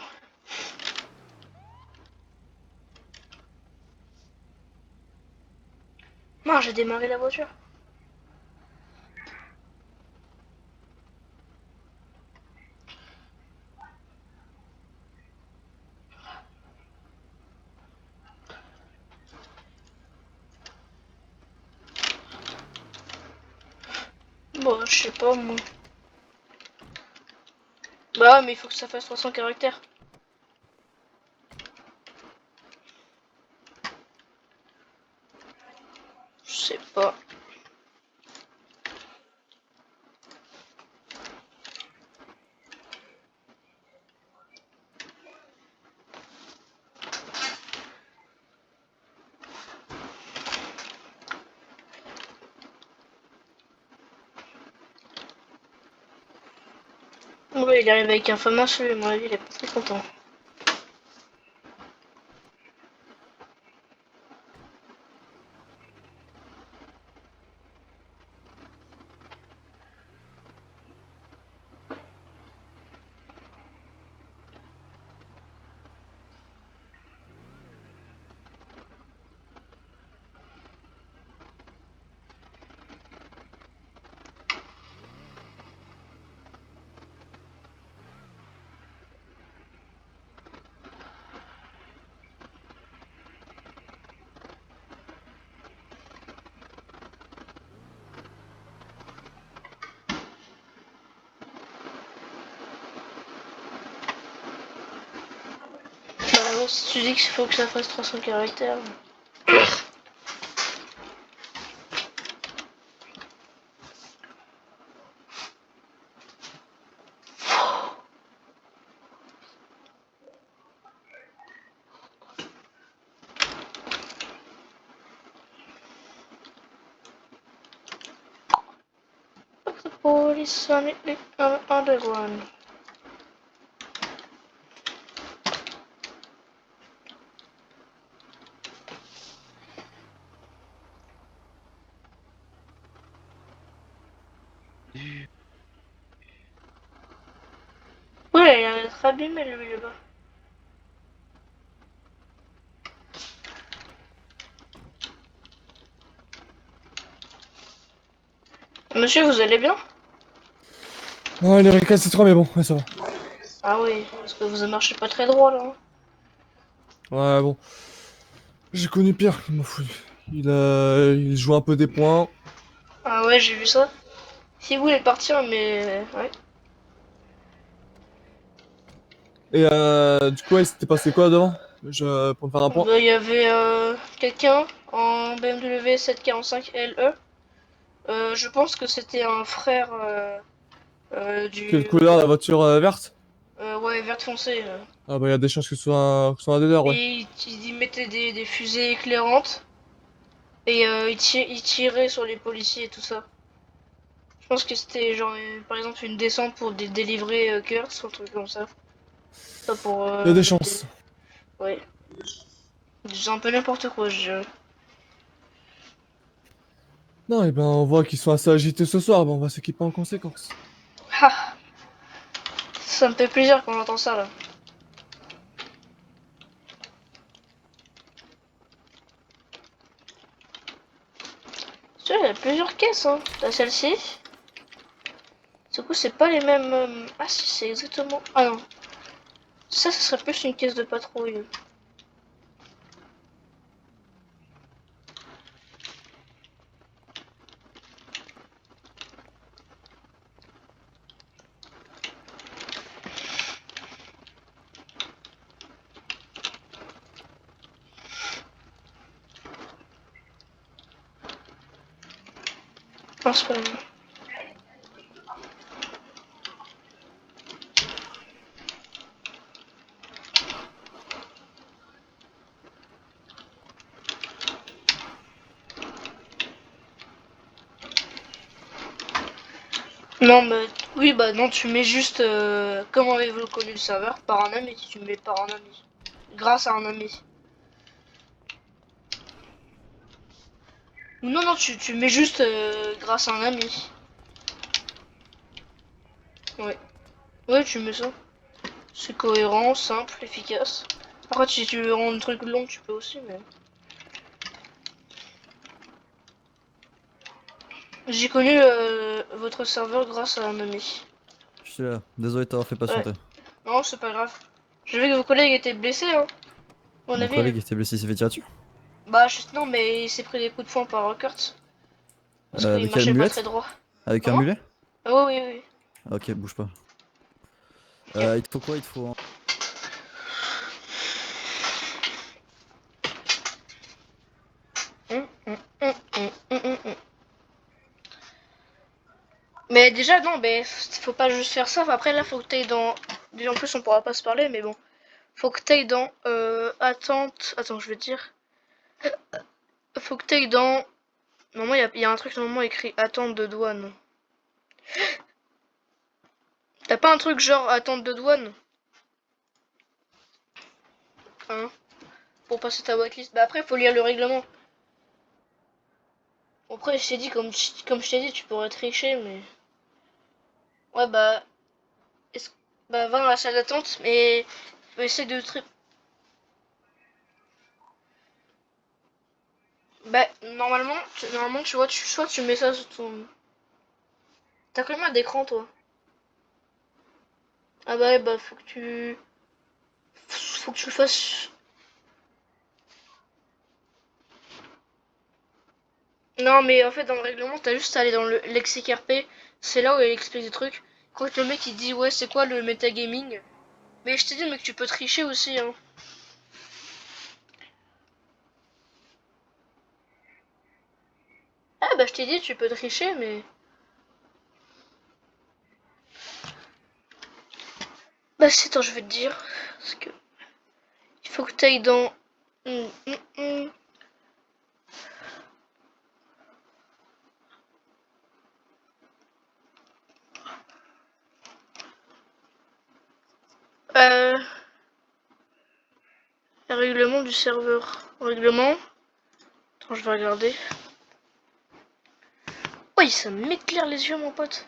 Non, j'ai démarré la voiture. Bon, je sais pas moi. Bah ouais, mais il faut que ça fasse 300 caractères. Je sais pas. Ouais, il arrive avec un FAMAS, lui, à mon avis, il est pas très content. Bah ouais, si tu dis qu'il faut que ça fasse 300 caractères. Police on the underground. Ouais, il a l'air d'être abîmé lui là-bas. Monsieur, vous allez bien? Ouais, les récalcitrants, mais bon, ouais, ça va. Ah oui, parce que vous marchez pas très droit là. Hein. Ouais, bon. J'ai connu pire, il m'en fout. Il joue un peu des points. Ah ouais, j'ai vu ça. Si vous voulez partir, mais ouais. Et du coup, ouais, c'était passé quoi devant? Pour me faire un point. Bah, il y avait quelqu'un en BMW 745 LE. Je pense que c'était un frère Quelle du. couleur la voiture verte? Ouais, vert foncé. Ah bah, il y a des chances que ce soit un dealer, ouais. Et il mettait des fusées éclairantes. Et il tirait sur les policiers et tout ça. Je pense que c'était genre, par exemple, une descente pour délivrer Kurtz ou un truc comme ça. Pas pour. Il y a des chances. Ouais. C'est un peu n'importe quoi, je. Non, et ben, on voit qu'ils sont assez agités ce soir, bon, on va s'équiper en conséquence. Ah, ça me fait plaisir quand j'entends ça là. Tu vois, il y a plusieurs caisses, hein. T'as celle-ci. Du coup, c'est pas les mêmes. Ah, si, c'est exactement. Ah non. Ça serait plus une caisse de patrouille. Non, c'est pas la même. Non, bah, oui, bah non, tu mets juste comment avez-vous connu le serveur par un ami, tu mets par un ami. Grâce à un ami. Ou non, non, tu mets juste grâce à un ami. Ouais. Ouais, tu mets ça. C'est cohérent, simple, efficace. Après, si tu veux rendre le truc long, tu peux aussi, mais. J'ai connu votre serveur grâce à un ami. Je suis là. Désolé de t'avoir fait Ouais. patienter. Non, c'est pas grave. J'ai vu que vos collègues étaient blessés, hein. À mon Mon avis. collègue était blessé, il s'est fait tirer dessus. Bah, non, mais il s'est pris des coups de poing par Kurtz. Parce qu'il Avec quelle marchait pas très mulette? droit. Avec un Comment? mulet? Ah oui, oui, Ah, ok, bouge pas. oui. Il te faut quoi? Il te faut Mais déjà, non, mais faut pas juste faire ça. Après, là, faut que t'ailles dans. Déjà, en plus, on pourra pas se parler, mais bon. Faut que t'ailles dans. Attente. Attends, je vais te dire. Faut que t'ailles dans. Normalement, y a un truc normalement écrit attente de douane. T'as pas un truc genre attente de douane? Hein? Pour passer ta whitelist. Bah, après, faut lire le règlement. Après, je t'ai dit, comme je t'ai dit, tu pourrais tricher, mais. Ouais, bah. est-ce- Bah, va dans la salle d'attente, mais. Essaye de. Bah, normalement, tu vois, soit tu mets ça sur ton. T'as combien d'écran, toi? Ah bah, ouais, bah, faut que tu le fasses. Non, mais en fait, dans le règlement, t'as juste à aller dans le lexique RP. C'est là où il explique des trucs. Quand le mec il dit, ouais, c'est quoi le metagaming? Mais je t'ai dit, mec, tu peux tricher aussi, hein. Ah bah, je t'ai dit, tu peux tricher, mais. Bah, c'est attends, je vais te dire. Parce que. Il faut que t'ailles dans. Hum, hum, hum. Euh. Règlement du serveur. Règlement. Attends, je vais regarder. Oui, ça m'éclaire les yeux, mon pote.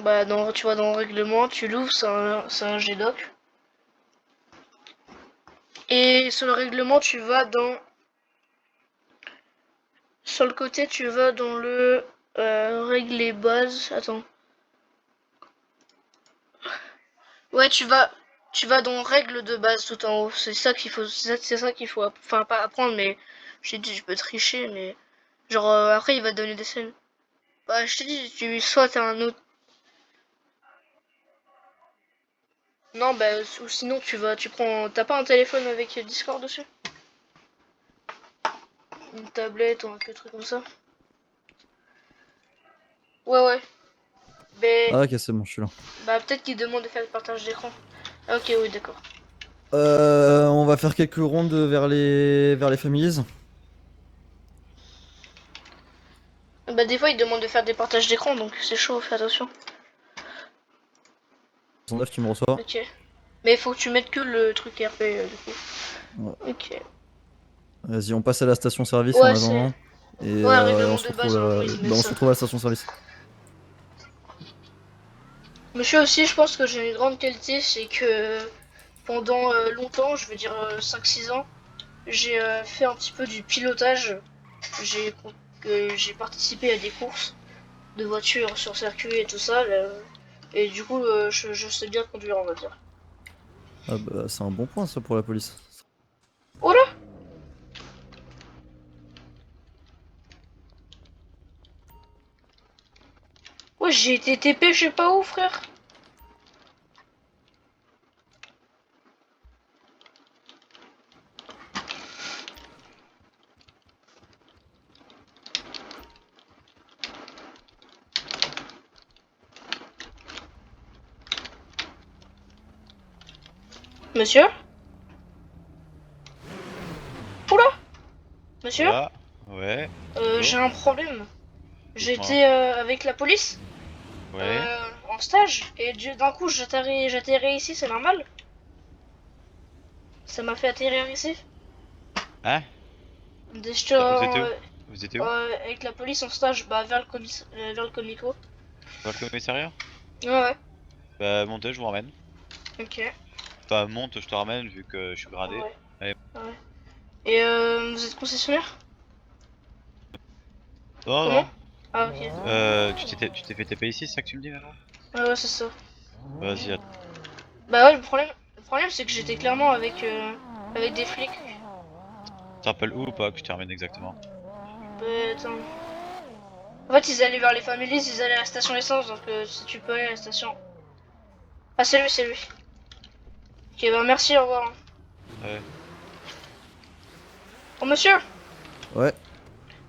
Bah, tu vois, dans le règlement, tu l'ouvres, c'est un GDoc. Et sur le règlement, tu vas dans... Sur le côté, tu vas dans le... règles et bases. Attends. Ouais, tu vas dans règles de base tout en haut. C'est ça qu'il faut, c'est ça qu'il faut, enfin pas apprendre, mais je t'ai dit, je peux tricher, mais genre après il va te donner des scènes. Bah je t'ai dit, soit t'as un autre. Non bah ou sinon tu prends, t'as pas un téléphone avec Discord dessus? Une tablette ou un truc comme ça? Ouais. Mais Ah, ok, c'est bon, je suis là. bah peut-être qu'il demande de faire le partage d'écran. Ah, ok, oui, d'accord. On va faire quelques rondes vers les families. Bah des fois il demande de faire des partages d'écran, donc c'est chaud, fais attention. 109, tu me reçois. Ok. Mais il faut que tu mettes que le truc RP du coup. Ouais. Ok. Vas-y, on passe à la station-service en Ouais, c'est. attendant. Et Ouais, on règlement se de retrouve, base, normalement, ils mettent on se ça. retrouve à la station-service. Monsieur aussi, je pense que j'ai une grande qualité, c'est que pendant longtemps, je veux dire 5-6 ans, j'ai fait un petit peu du pilotage. J'ai j'ai participé à des courses de voitures sur circuit et tout ça. Et du coup, je sais bien conduire, on va dire. Ah bah, c'est un bon point ça pour la police. Oh là! Ouais, j'ai été TP, je sais pas où, frère. Monsieur? Oula! Monsieur? Voilà, ouais, J'ai bonjour, un problème. dites-moi. J'étais avec la police. Ouais, En stage et d'un coup j'atterris ici, c'est normal? Ça m'a fait atterrir ici. hein? J'étais Vous étiez où? Vous étiez où? avec la police en stage, bah vers le comico. Dans le commissariat? Ouais, Bah montez, je vous ramène. ok. Enfin monte, je te ramène vu que je suis gradé. Ouais, Allez. ouais. Et vous êtes concessionnaire? Non, Comment? non. Ah ok. Tu t'es fait TP ici, c'est ça que tu me dis maintenant? Ouais, c'est ça. Vas-y, Bah ouais, le problème c'est que j'étais clairement avec des flics. t'en rappelles où ou pas que je te ramène exactement? Bah, attends. En fait, ils allaient vers les families, ils allaient à la station essence, donc si tu peux aller à la station. Ah, c'est lui, c'est lui. Ok, bah merci, au revoir. Ouais. Oh monsieur! Ouais,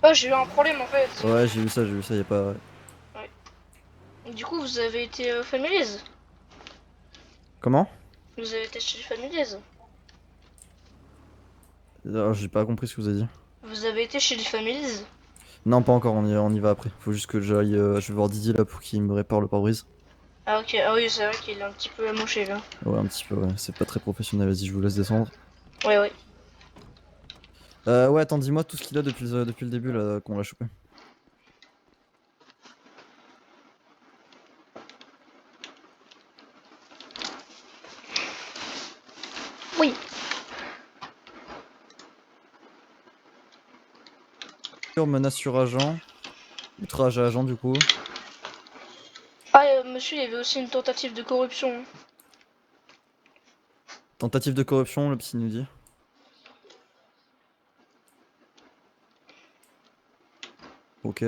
Oh, j'ai eu un problème en fait. ouais, j'ai vu ça, y a pas. Du coup, vous avez été Families? Comment? Vous avez été chez Families? Alors, j'ai pas compris ce que vous avez dit. Vous avez été chez les Families? Non, pas encore, on y va après. Faut juste que j'aille. Je vais voir Didier là pour qu'il me répare le pare-brise. Ah ok, ah oui, c'est vrai qu'il est un petit peu amoché là. Ouais, un petit peu, ouais. C'est pas très professionnel, vas-y, je vous laisse descendre. Ouais, ouais. Ouais, attends, dis-moi tout ce qu'il a depuis le début là, qu'on l'a chopé. Oui. Menace sur agent. Outrage à agent du coup. Ah, monsieur, il y avait aussi une tentative de corruption. Tentative de corruption, le psy nous dit. Ok.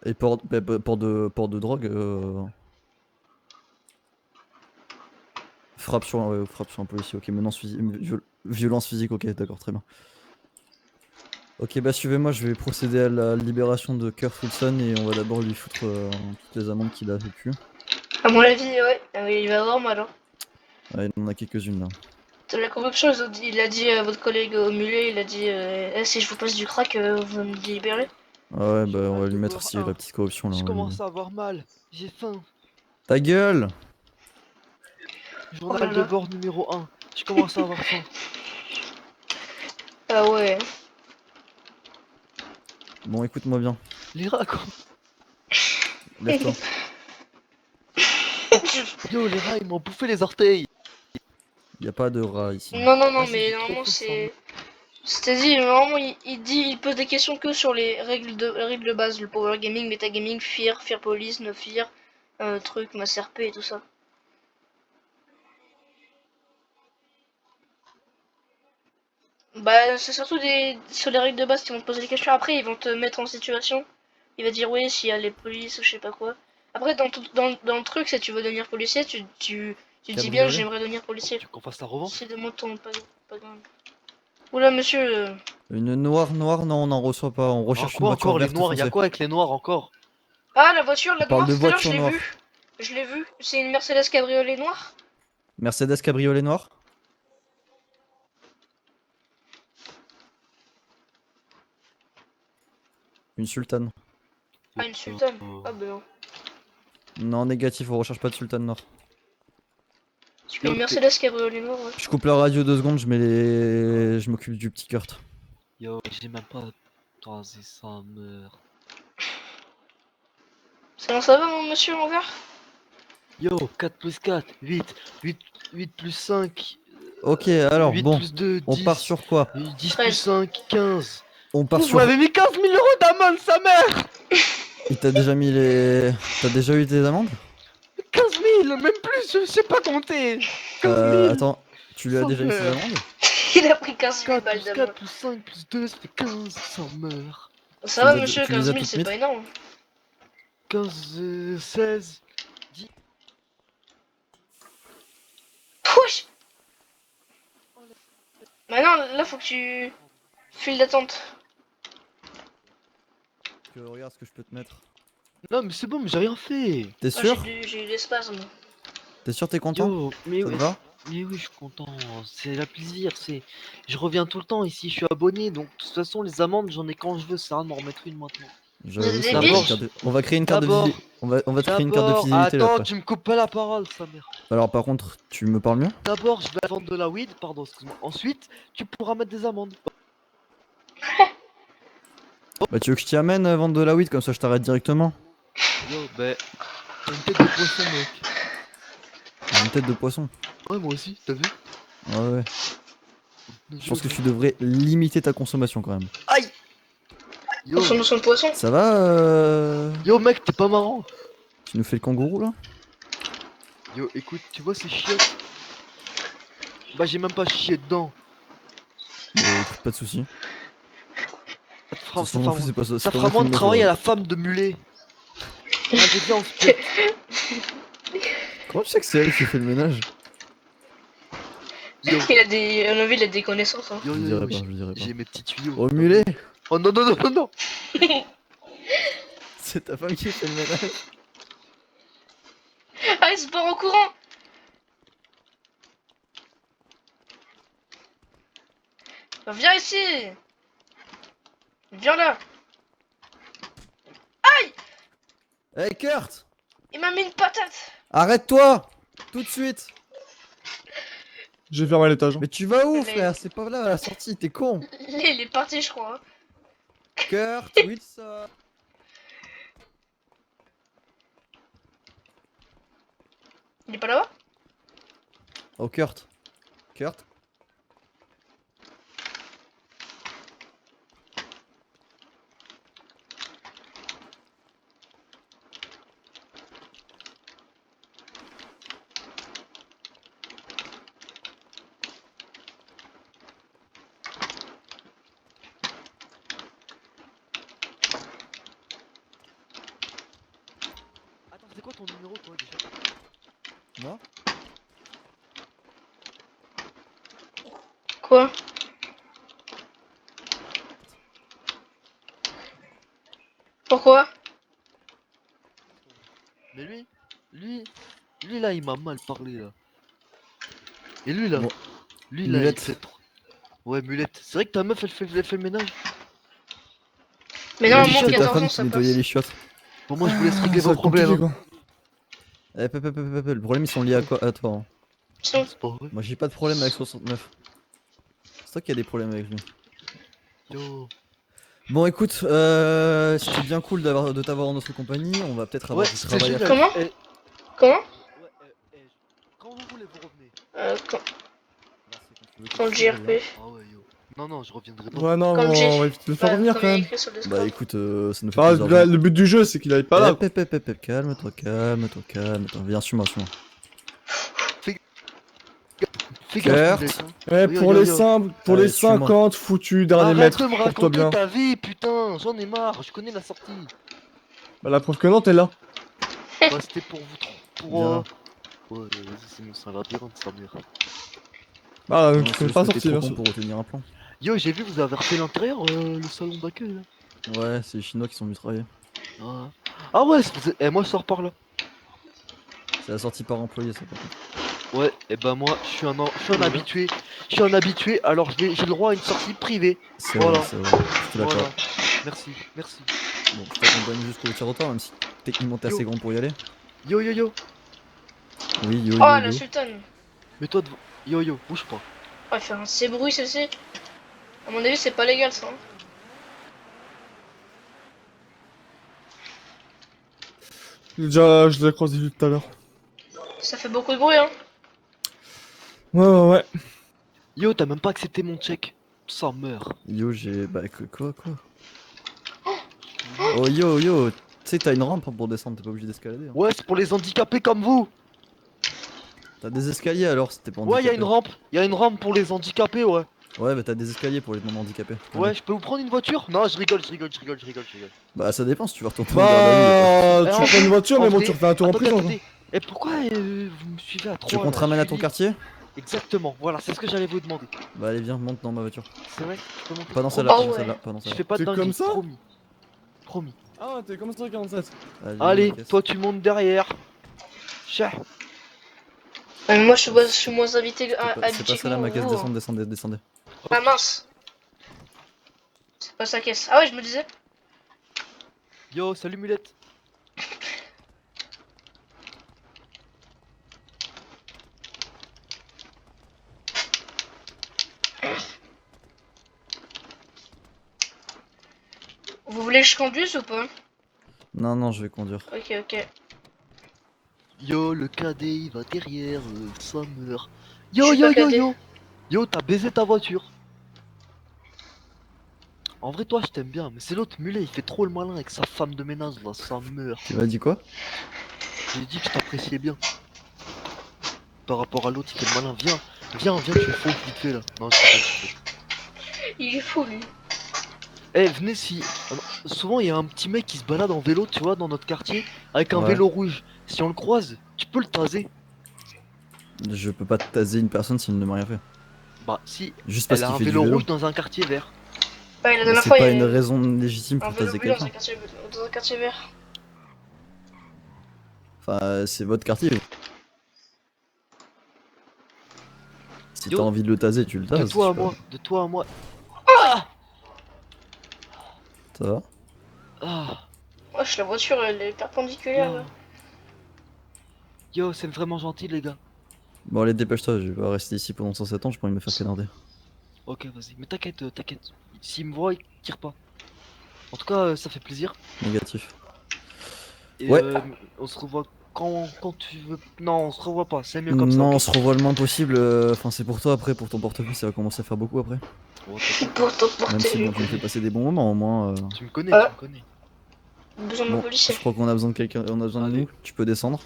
Et port de drogue. Frappe sur un policier, ok. Violence physique, ok, d'accord, très bien. Ok, bah suivez-moi, je vais procéder à la libération de Kurt Wilson et on va d'abord lui foutre toutes les amendes qu'il a vécues. À mon avis, ouais. Ah oui, il va avoir mal. Hein. Ouais, il en a quelques-unes là. De la corruption, il a dit à votre collègue au mulet, il a dit eh, si je vous passe du crack, vous me libérez. Ah ouais, bah on Journal va de lui mettre bord aussi 1. la petite corruption là. Je on va lui- commence à avoir mal. J'ai faim. Ta gueule! Oh Journal là de là. bord numéro 1. Je commence à avoir faim. Ah ouais. Bon, écoute-moi bien. Les rats, quoi. Lève-toi. Yo, les rats, ils m'ont bouffé les orteils. Y a pas de rat ici. Non, non, non, Vas-y, mais j'ai trop normalement faim, c'est. C'est-à-dire, normalement, il pose des questions que sur les règles de base, le power gaming, metagaming, fear police, no fear, truc, mass RP et tout ça. Bah, c'est surtout sur les règles de base qu'ils vont te poser des questions. Après, ils vont te mettre en situation. Il va dire oui, s'il y a les polices ou je sais pas quoi. Après, dans le truc, si tu veux devenir policier, tu dis bien, Cabriolet. j'aimerais devenir policier. Tu veux qu'on fasse la revanche? C'est de mon ton, pas grave. Oula, monsieur. Une noire, non, on n'en reçoit pas. On Ah, recherche une quoi voiture encore, les verte noirs? Y'a foncée. quoi avec les noirs encore? Ah, la voiture, la On parle noire, de tout à l'heure, voiture je l'ai noire. vue. Je l'ai vue. C'est une Mercedes cabriolet noire. Mercedes cabriolet noir. Une sultane. Ah, une sultane. Ah, ben non. Non, négatif, on recherche pas de sultane noire. Parce qu'une Mercedes cabriolet noire, ouais. Je coupe la radio 2 secondes, je m'occupe du petit Kurt. Yo, j'ai même pas. Putain, c'est ça meurt. Ça va, mon monsieur en vert? Yo, 4 plus 4, 8 plus 5, Ok, alors 8 bon, plus 2, on 10, part sur quoi? 10 13. plus 5, 15. On part Vous sur. m'avez mis 15 000 euros d'amende, sa mère! Il t'a déjà mis les. T'as déjà eu des amendes? 15 000, même plus, je sais pas compter. 15 000. Attends, tu lui as Sans déjà eu ses faire. amendes? Il a pris 15 000 4 balles plus d'amende. 4 plus 5 plus 2, ça fait 15, ça meurt. Ça Tu va, les as- monsieur, tu les 15 as 000, toutes c'est mises pas énorme. 15, 16. Pouch. Maintenant, là, faut que tu. File d'attente. Regarde ce que je peux te mettre. Non, mais c'est bon, mais j'ai rien fait. T'es Ah, sûr? j'ai eu des spasmes. T'es sûr, t'es content? Yo, mais Ça te oui, va? mais oui, je suis content. C'est la plaisir. Je reviens tout le temps ici. Je suis abonné, donc de toute façon, les amendes, j'en ai quand je veux. Ça sert à rien de m'en remettre une maintenant. J'avoue, Des ça va, biches on va créer une carte de D'abord- fidélité. On va te créer une carte de D'abord, fidélité là attends, après. tu me coupes pas la parole, sa mère. Alors par contre, tu me parles mieux? D'abord, je vais vendre de la weed, pardon, excuse-moi. Ensuite, tu pourras mettre des amendes. Bah tu veux que je t'y amène vendre de la weed comme ça je t'arrête directement? Yo, bah, t'as une tête de poisson, mec. J'ai une tête de poisson. Ouais, moi aussi, t'as vu? Ouais. Je pense que tu devrais limiter ta consommation quand même. Aïe! Yo, Consommation de poisson. Ça va yo, mec, t'es pas marrant. Tu nous fais le kangourou là? Yo, écoute, tu vois ces chiottes? Bah, j'ai même pas chié dedans. Écoute, pas de soucis. Ça fera, Ça m'en fout, c'est pas ça. ça c'est pas fera moi qui moins me de mets travail à dedans. la femme de mulet. Allez, viens, on se pète. Comment tu sais que c'est elle qui fait le ménage? Yo, Il a des. À mon avis, il a des connaissances. Hein. yo, Je yo, dirais yo, pas, je dirais pas. j'ai mes petits tuyaux. Au mulet? Oh non, non, non, non, non. C'est ta femme qui fait le ménage? Ah, il se barre en courant. Bah, viens ici. Viens là. Hey Kurt! Il m'a mis une patate. Arrête-toi! Tout de suite! J'ai fermé à l'étage. Mais tu vas où Mais- frère? C'est pas là à la sortie, t'es con! Il est parti, je crois. Hein. Kurt Wilson! Il est pas là-bas? Oh Kurt! Kurt? Attends, c'est quoi ton numéro, toi, déjà? Moi? Quoi? Pourquoi? Mais lui là, il m'a mal parlé là. Et lui là, Bon. lui là, il Mulette. fait trop. Ouais, mulette. C'est vrai que ta meuf, elle fait le ménage. Mais Il a non, dit moins que de ta 14 femme ans, qui ça nettoyait passe. les chiottes. Bon, moi, je vous laisse régler Ça va vos être compliqué, problèmes. Hein. quoi. Le problème ils sont liés à quoi? À toi. Hein. Sinon, C'est pas vrai. Moi j'ai pas de problème avec 69. C'est toi qui as des problèmes avec lui. Yo. Bon, écoute, c'était bien cool de t'avoir en notre compagnie. On va peut-être avoir Ouais, du c'était travail à génial. faire. Comment Eh, Comment ouais, quand vous voulez, vous revenez. Quand le Tu veux, reviens. JRP. Ah ouais, yo. Non, je reviendrai pas. Ouais, non, Quand le J. on va éviter de le faire revenir Comme quand il y a même. écrit sur le Bah Discord. écoute, ça nous fait Ah, plaisir. Viens. le but du jeu, c'est qu'il aille pas là. Calme-toi, calme-toi. Viens, suis-moi. Fais Kurt. gaffe, Moulette, hein. Ouais, Yo, pour yo, les yo. simples, pour Allez, les suis-moi. 50 foutus derniers Arrête mètres, de me porte-toi raconter bien. ta vie, putain, j'en ai marre, je connais la sortie. Bah, la preuve que non, t'es là. Bah, c'était pour vous pour. Viens. Ouais, vas-y, c'est bon, c'est un labyrinthe, sa mère. Ah, donc Non, tu c'est connais juste pas que t'es sorti, trop bien con sûr. pour retenir un plan. Yo, j'ai vu, vous avez refait l'intérieur, le salon d'accueil là. Ouais, c'est les Chinois qui sont venus travailler. Ah, ah ouais, moi je sors par là. C'est la sortie par employé, ça, par contre. Ouais, et bah moi, je suis un habitué. Je suis un habitué, alors j'ai le droit à une sortie privée. C'est Voilà. vrai, c'est vrai. Je te l'accorde. Voilà. Merci. Bon, je t'accompagne jusqu'au tiroir, même si techniquement t'es Yo. assez grand pour y aller. Yo. Oui, yo, Oh, yo, la yo. sultane. Mets-toi devant. Yo, bouge pas. On va faire un ces bruits, celle-ci. À mon avis, c'est pas légal, ça. Hein. Déjà, je l'ai croisé tout à l'heure. Ça fait beaucoup de bruit, hein. Ouais. Yo, t'as même pas accepté mon check. Ça meurt. Yo, j'ai. Bah, quoi? Oh, yo. Tu sais, t'as une rampe hein, pour descendre, t'es pas obligé d'escalader. Hein. Ouais, c'est pour les handicapés comme vous. T'as des escaliers alors si t'es pas Ouais, handicapé. y a une rampe pour les handicapés, ouais. Ouais, bah t'as des escaliers pour les non handicapés. Ouais, je peux vous prendre une voiture? Non, je rigole. Bah, ça dépend si tu veux retourner en garde à vue. Bah, Eh, tu en prends une vrai- voiture, en mais bon, vrai- tu refais un tour en prison, quoi. Attendez. Et pourquoi vous me suivez à Tu veux 3 qu'on te là? ramène Je à suis ton libre. quartier? Exactement, voilà, c'est ce que j'allais vous demander. Bah, allez, viens, monte dans ma voiture. C'est vrai? Je peux monter? Pas dans Promis. celle-là, Oh pas dans ouais. celle-là, pas dans Je celle-là. fais pas de C'est dinguerie, comme ça? promis. Ah, t'es comme ça, 47. Allez, ma caisse. toi tu montes derrière. Chat. Mais moi, je suis moins C'est pas habitué que celle-là, ma caisse, vous. Hein. descendez. Ah mince. C'est pas sa caisse. Ah ouais, je me disais. Yo, salut Mulette. Vous voulez que je conduise ou pas? Non, je vais conduire. Ok. Yo, le cadet il va derrière, ça meurt. Je suis pas cadet. Yo, t'as baisé ta voiture. En vrai, toi je t'aime bien, mais c'est l'autre mulet, il fait trop le malin avec sa femme de ménage là, ça meurt. Tu m'as dit quoi? J'ai dit que je t'appréciais bien. Par rapport à l'autre, il fait le malin. Viens, tu le fous vite fait là. Non, je rigole. Il est fou, lui. Eh, venez si. Souvent, il y a un petit mec qui se balade en vélo, tu vois, dans notre quartier, avec un Ouais. vélo rouge. Si on le croise, tu peux le taser. Je peux pas taser une personne s'il ne m'a rien fait. Bah, si, Juste parce elle a qu'il un fait du vélo vélo. rouge dans un quartier vert. Ouais, la Bah, dernière c'est fois, pas il y une a raison légitime un pour vélo taser bleu dans quelqu'un. dans un quartier vert. Enfin, c'est votre quartier. Si Yo, t'as envie de le taser, tu le De tases. toi je à sais pas. moi, de toi à moi. Ça va? Ah, Wesh, la voiture, elle est perpendiculaire, yo. là. Yo, c'est vraiment gentil, les gars. Bon, allez, dépêche-toi, je vais pas rester ici pendant 107 ans, j'ai pas envie de me faire canarder. Ok, vas-y. Mais t'inquiète. S'il me voit, il tire pas. En tout cas, ça fait plaisir. Négatif. Et Ouais. on se revoit quand tu veux. Non, on se revoit pas, c'est mieux comme ça. Non, Ok. on se revoit le moins possible. Enfin, c'est pour toi après, pour ton portefeuille, ça va commencer à faire beaucoup après. Oh, t'inquiète. Pour ton Même si bon, tu me fais passer des bons moments, au moins. Tu me connais, Ah. tu me connais. Besoin de Bon, policier. je crois qu'on a besoin de quelqu'un, on a besoin de Allez. nous. Tu peux descendre.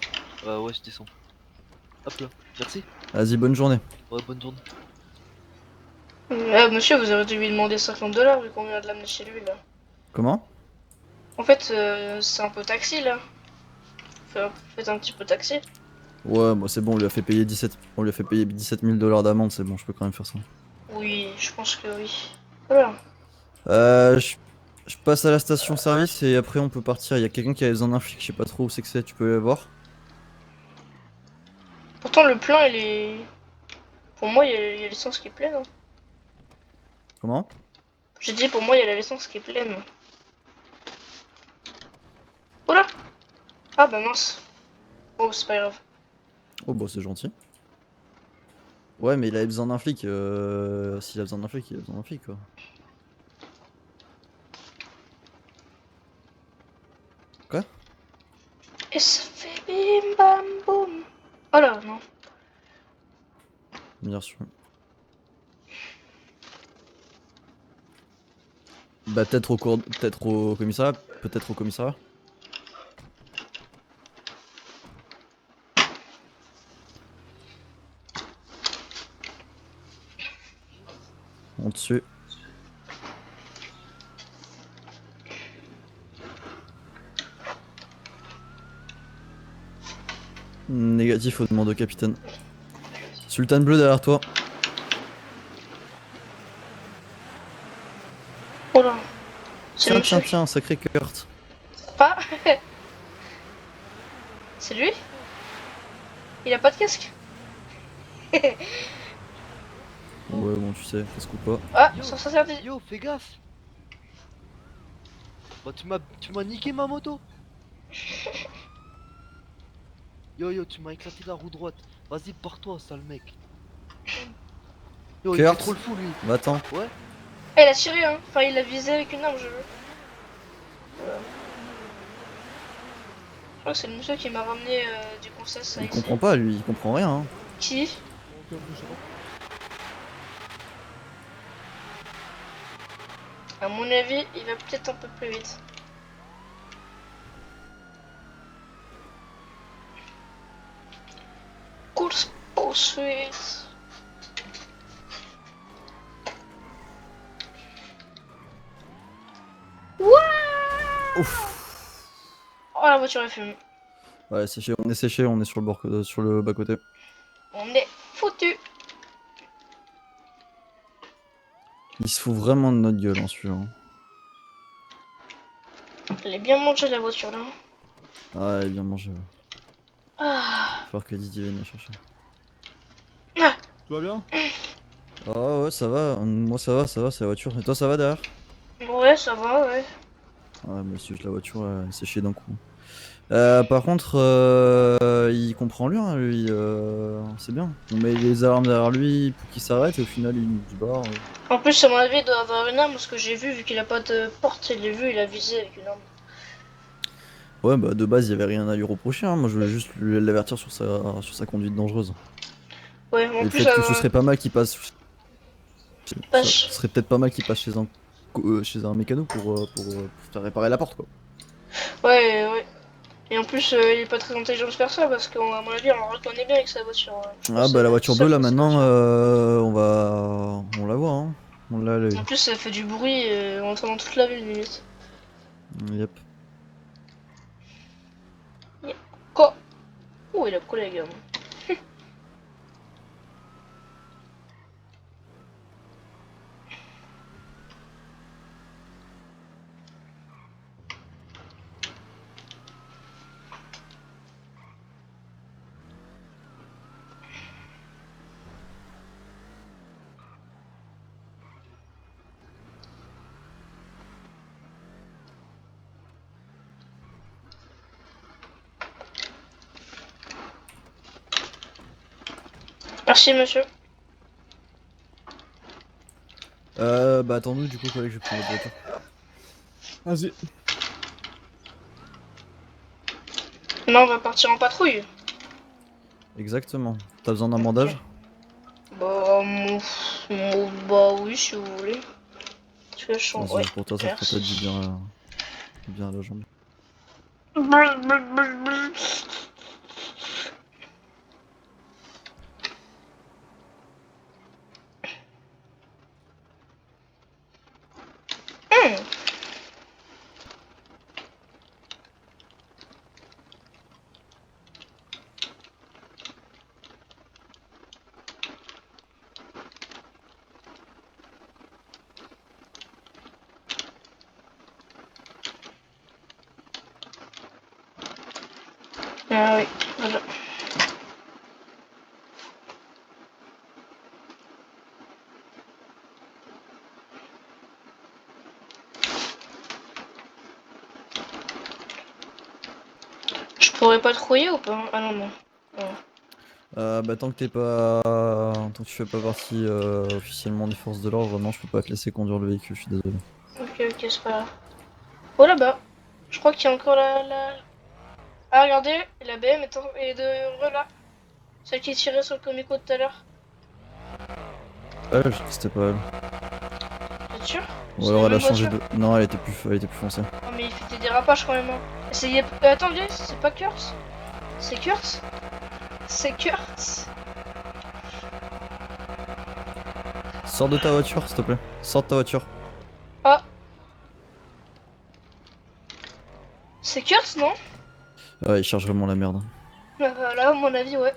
Ouais, je descends. Hop là, merci. Vas-y, bonne journée. Ouais, bonne journée. Monsieur, vous auriez dû lui demander 50 $ vu qu'on vient de l'amener chez lui, là. Comment? En fait, c'est un peu taxi, là. Faites un petit peu taxi. Ouais, moi c'est bon, on lui a fait payer 17, on lui a fait payer 17 000 $ d'amende, c'est bon, je peux quand même faire ça. Oui, je pense que oui. Voilà. Euh, je, je passe à la station service et après on peut partir. Il y a quelqu'un qui a besoin d'un flic, je sais pas trop où c'est que c'est, tu peux aller voir. Pourtant, le plein, il est... Pour moi, il y a l'essence qui est pleine. Hein. Comment? J'ai dit, pour moi, il y a l'essence qui est pleine. Oula! Ah bah mince. Oh, c'est pas grave. Oh bah c'est gentil. Ouais, mais il avait besoin d'un flic. S'il a besoin d'un flic, il a besoin d'un flic quoi. Et ça fait bim bam boum. Oh là, non. Bien sûr. Bah peut-être au commissariat, peut-être au commissariat. On dessus. Négatif aux demandes au capitaine. Sultan bleu derrière toi. Oh là. C'est le Tiens, monsieur. tiens, sacré Kurt. Ah. C'est lui? Il a pas de casque? Ouais, bon, tu sais, casque ou pas. Ah, Yo, sans s'interdit. Yo, fais gaffe. Bah tu m'as niqué ma moto. Yo, tu m'as éclaté la roue droite. Vas-y, pars-toi, sale mec. Yo, il fait Kurt. trop le fou, lui. Va-t'en. Ouais. Eh, il a tiré, hein. Enfin, il a visé avec une arme, je veux. Je crois que c'est le monsieur qui m'a ramené du conseil, ça Il ici. comprend pas, lui, il comprend rien. Hein. Qui? Ok, je sais pas. À mon avis, il va peut-être un peu plus vite. Course poursuite. Ouf. Oh, la voiture est fumée. Ouais, séché, on est sur le bord, sur le bas-côté. On est foutu. Il se fout vraiment de notre gueule, hein, celui-là. Hein. Elle est bien mangée, la voiture, là. Ah, il est bien mangé. Ouais. Ah. Faut voir que Didier vienne la chercher. Ah. Tout va bien? Ah ouais, ça va. Moi, ça va, c'est la voiture. Et toi, ça va derrière? Ouais, ça va, ouais. Ouais, moi, c'est juste la voiture, elle s'est chiée d'un coup. Par contre, il comprend rien, lui. C'est bien. On met les alarmes derrière lui pour qu'il s'arrête et au final, il nous dit bah. En plus, à mon avis, il doit avoir une arme parce que j'ai vu qu'il a pas de porte, il l'a vu, il a visé avec une arme. Ouais, bah de base, il y avait rien à lui reprocher. Hein. Moi, je voulais juste l'avertir sur sa conduite dangereuse. Ouais, Et en le plus, fait que ce serait pas mal qu'il passe. Ça Passe. serait peut-être pas mal qu'il passe chez un mécano pour faire réparer la porte, quoi. Ouais. Et en plus, il est pas très intelligent de faire ça parce qu'à mon avis, on le reconnaît bien avec sa voiture. Ouais. Je Ah pense bah que la c'est voiture seul bleue là pour sa maintenant voiture. on la voit hein. On l'a à l'œil. En plus, ça fait du bruit en entendant toute la ville limite. Yep. Quoi? Oh, il a collé, gars. Merci, monsieur. Bah attends-nous du coup collègue, je vais prendre votre voiture. Vas-y. Là, on va partir en patrouille. Exactement. T'as besoin d'un bandage? Bah, bah oui, si vous voulez. Parce que je sens... C'est Ouais, juste pour toi, ça fera peut-être du merci. bien à la jambe. Hmm. Ah oui, voilà. Je pourrais patrouiller ou pas? Ah non, non. Bah tant que tu fais pas partie officiellement des forces de l'ordre, non je peux pas te laisser conduire le véhicule, je suis désolé. Ok, c'est pas grave. Oh là-bas. Je crois qu'il y a encore la... Ah, regardez, la BM est de là. Celle qui tirait sur le comico tout à l'heure. C'était pas elle. Vous êtes sûr? Ou C'est alors la elle a même changé voiture? de. Non, elle était plus foncée. Oh, mais il fait des dérapages quand même. Hein. Attendez, c'est pas Kurt? C'est Kurt? C'est Kurt? Sors de ta voiture, s'il te plaît. Sors de ta voiture. Ah. C'est Kurt, non? Ouais, il cherche vraiment la merde. Là, à mon avis, ouais.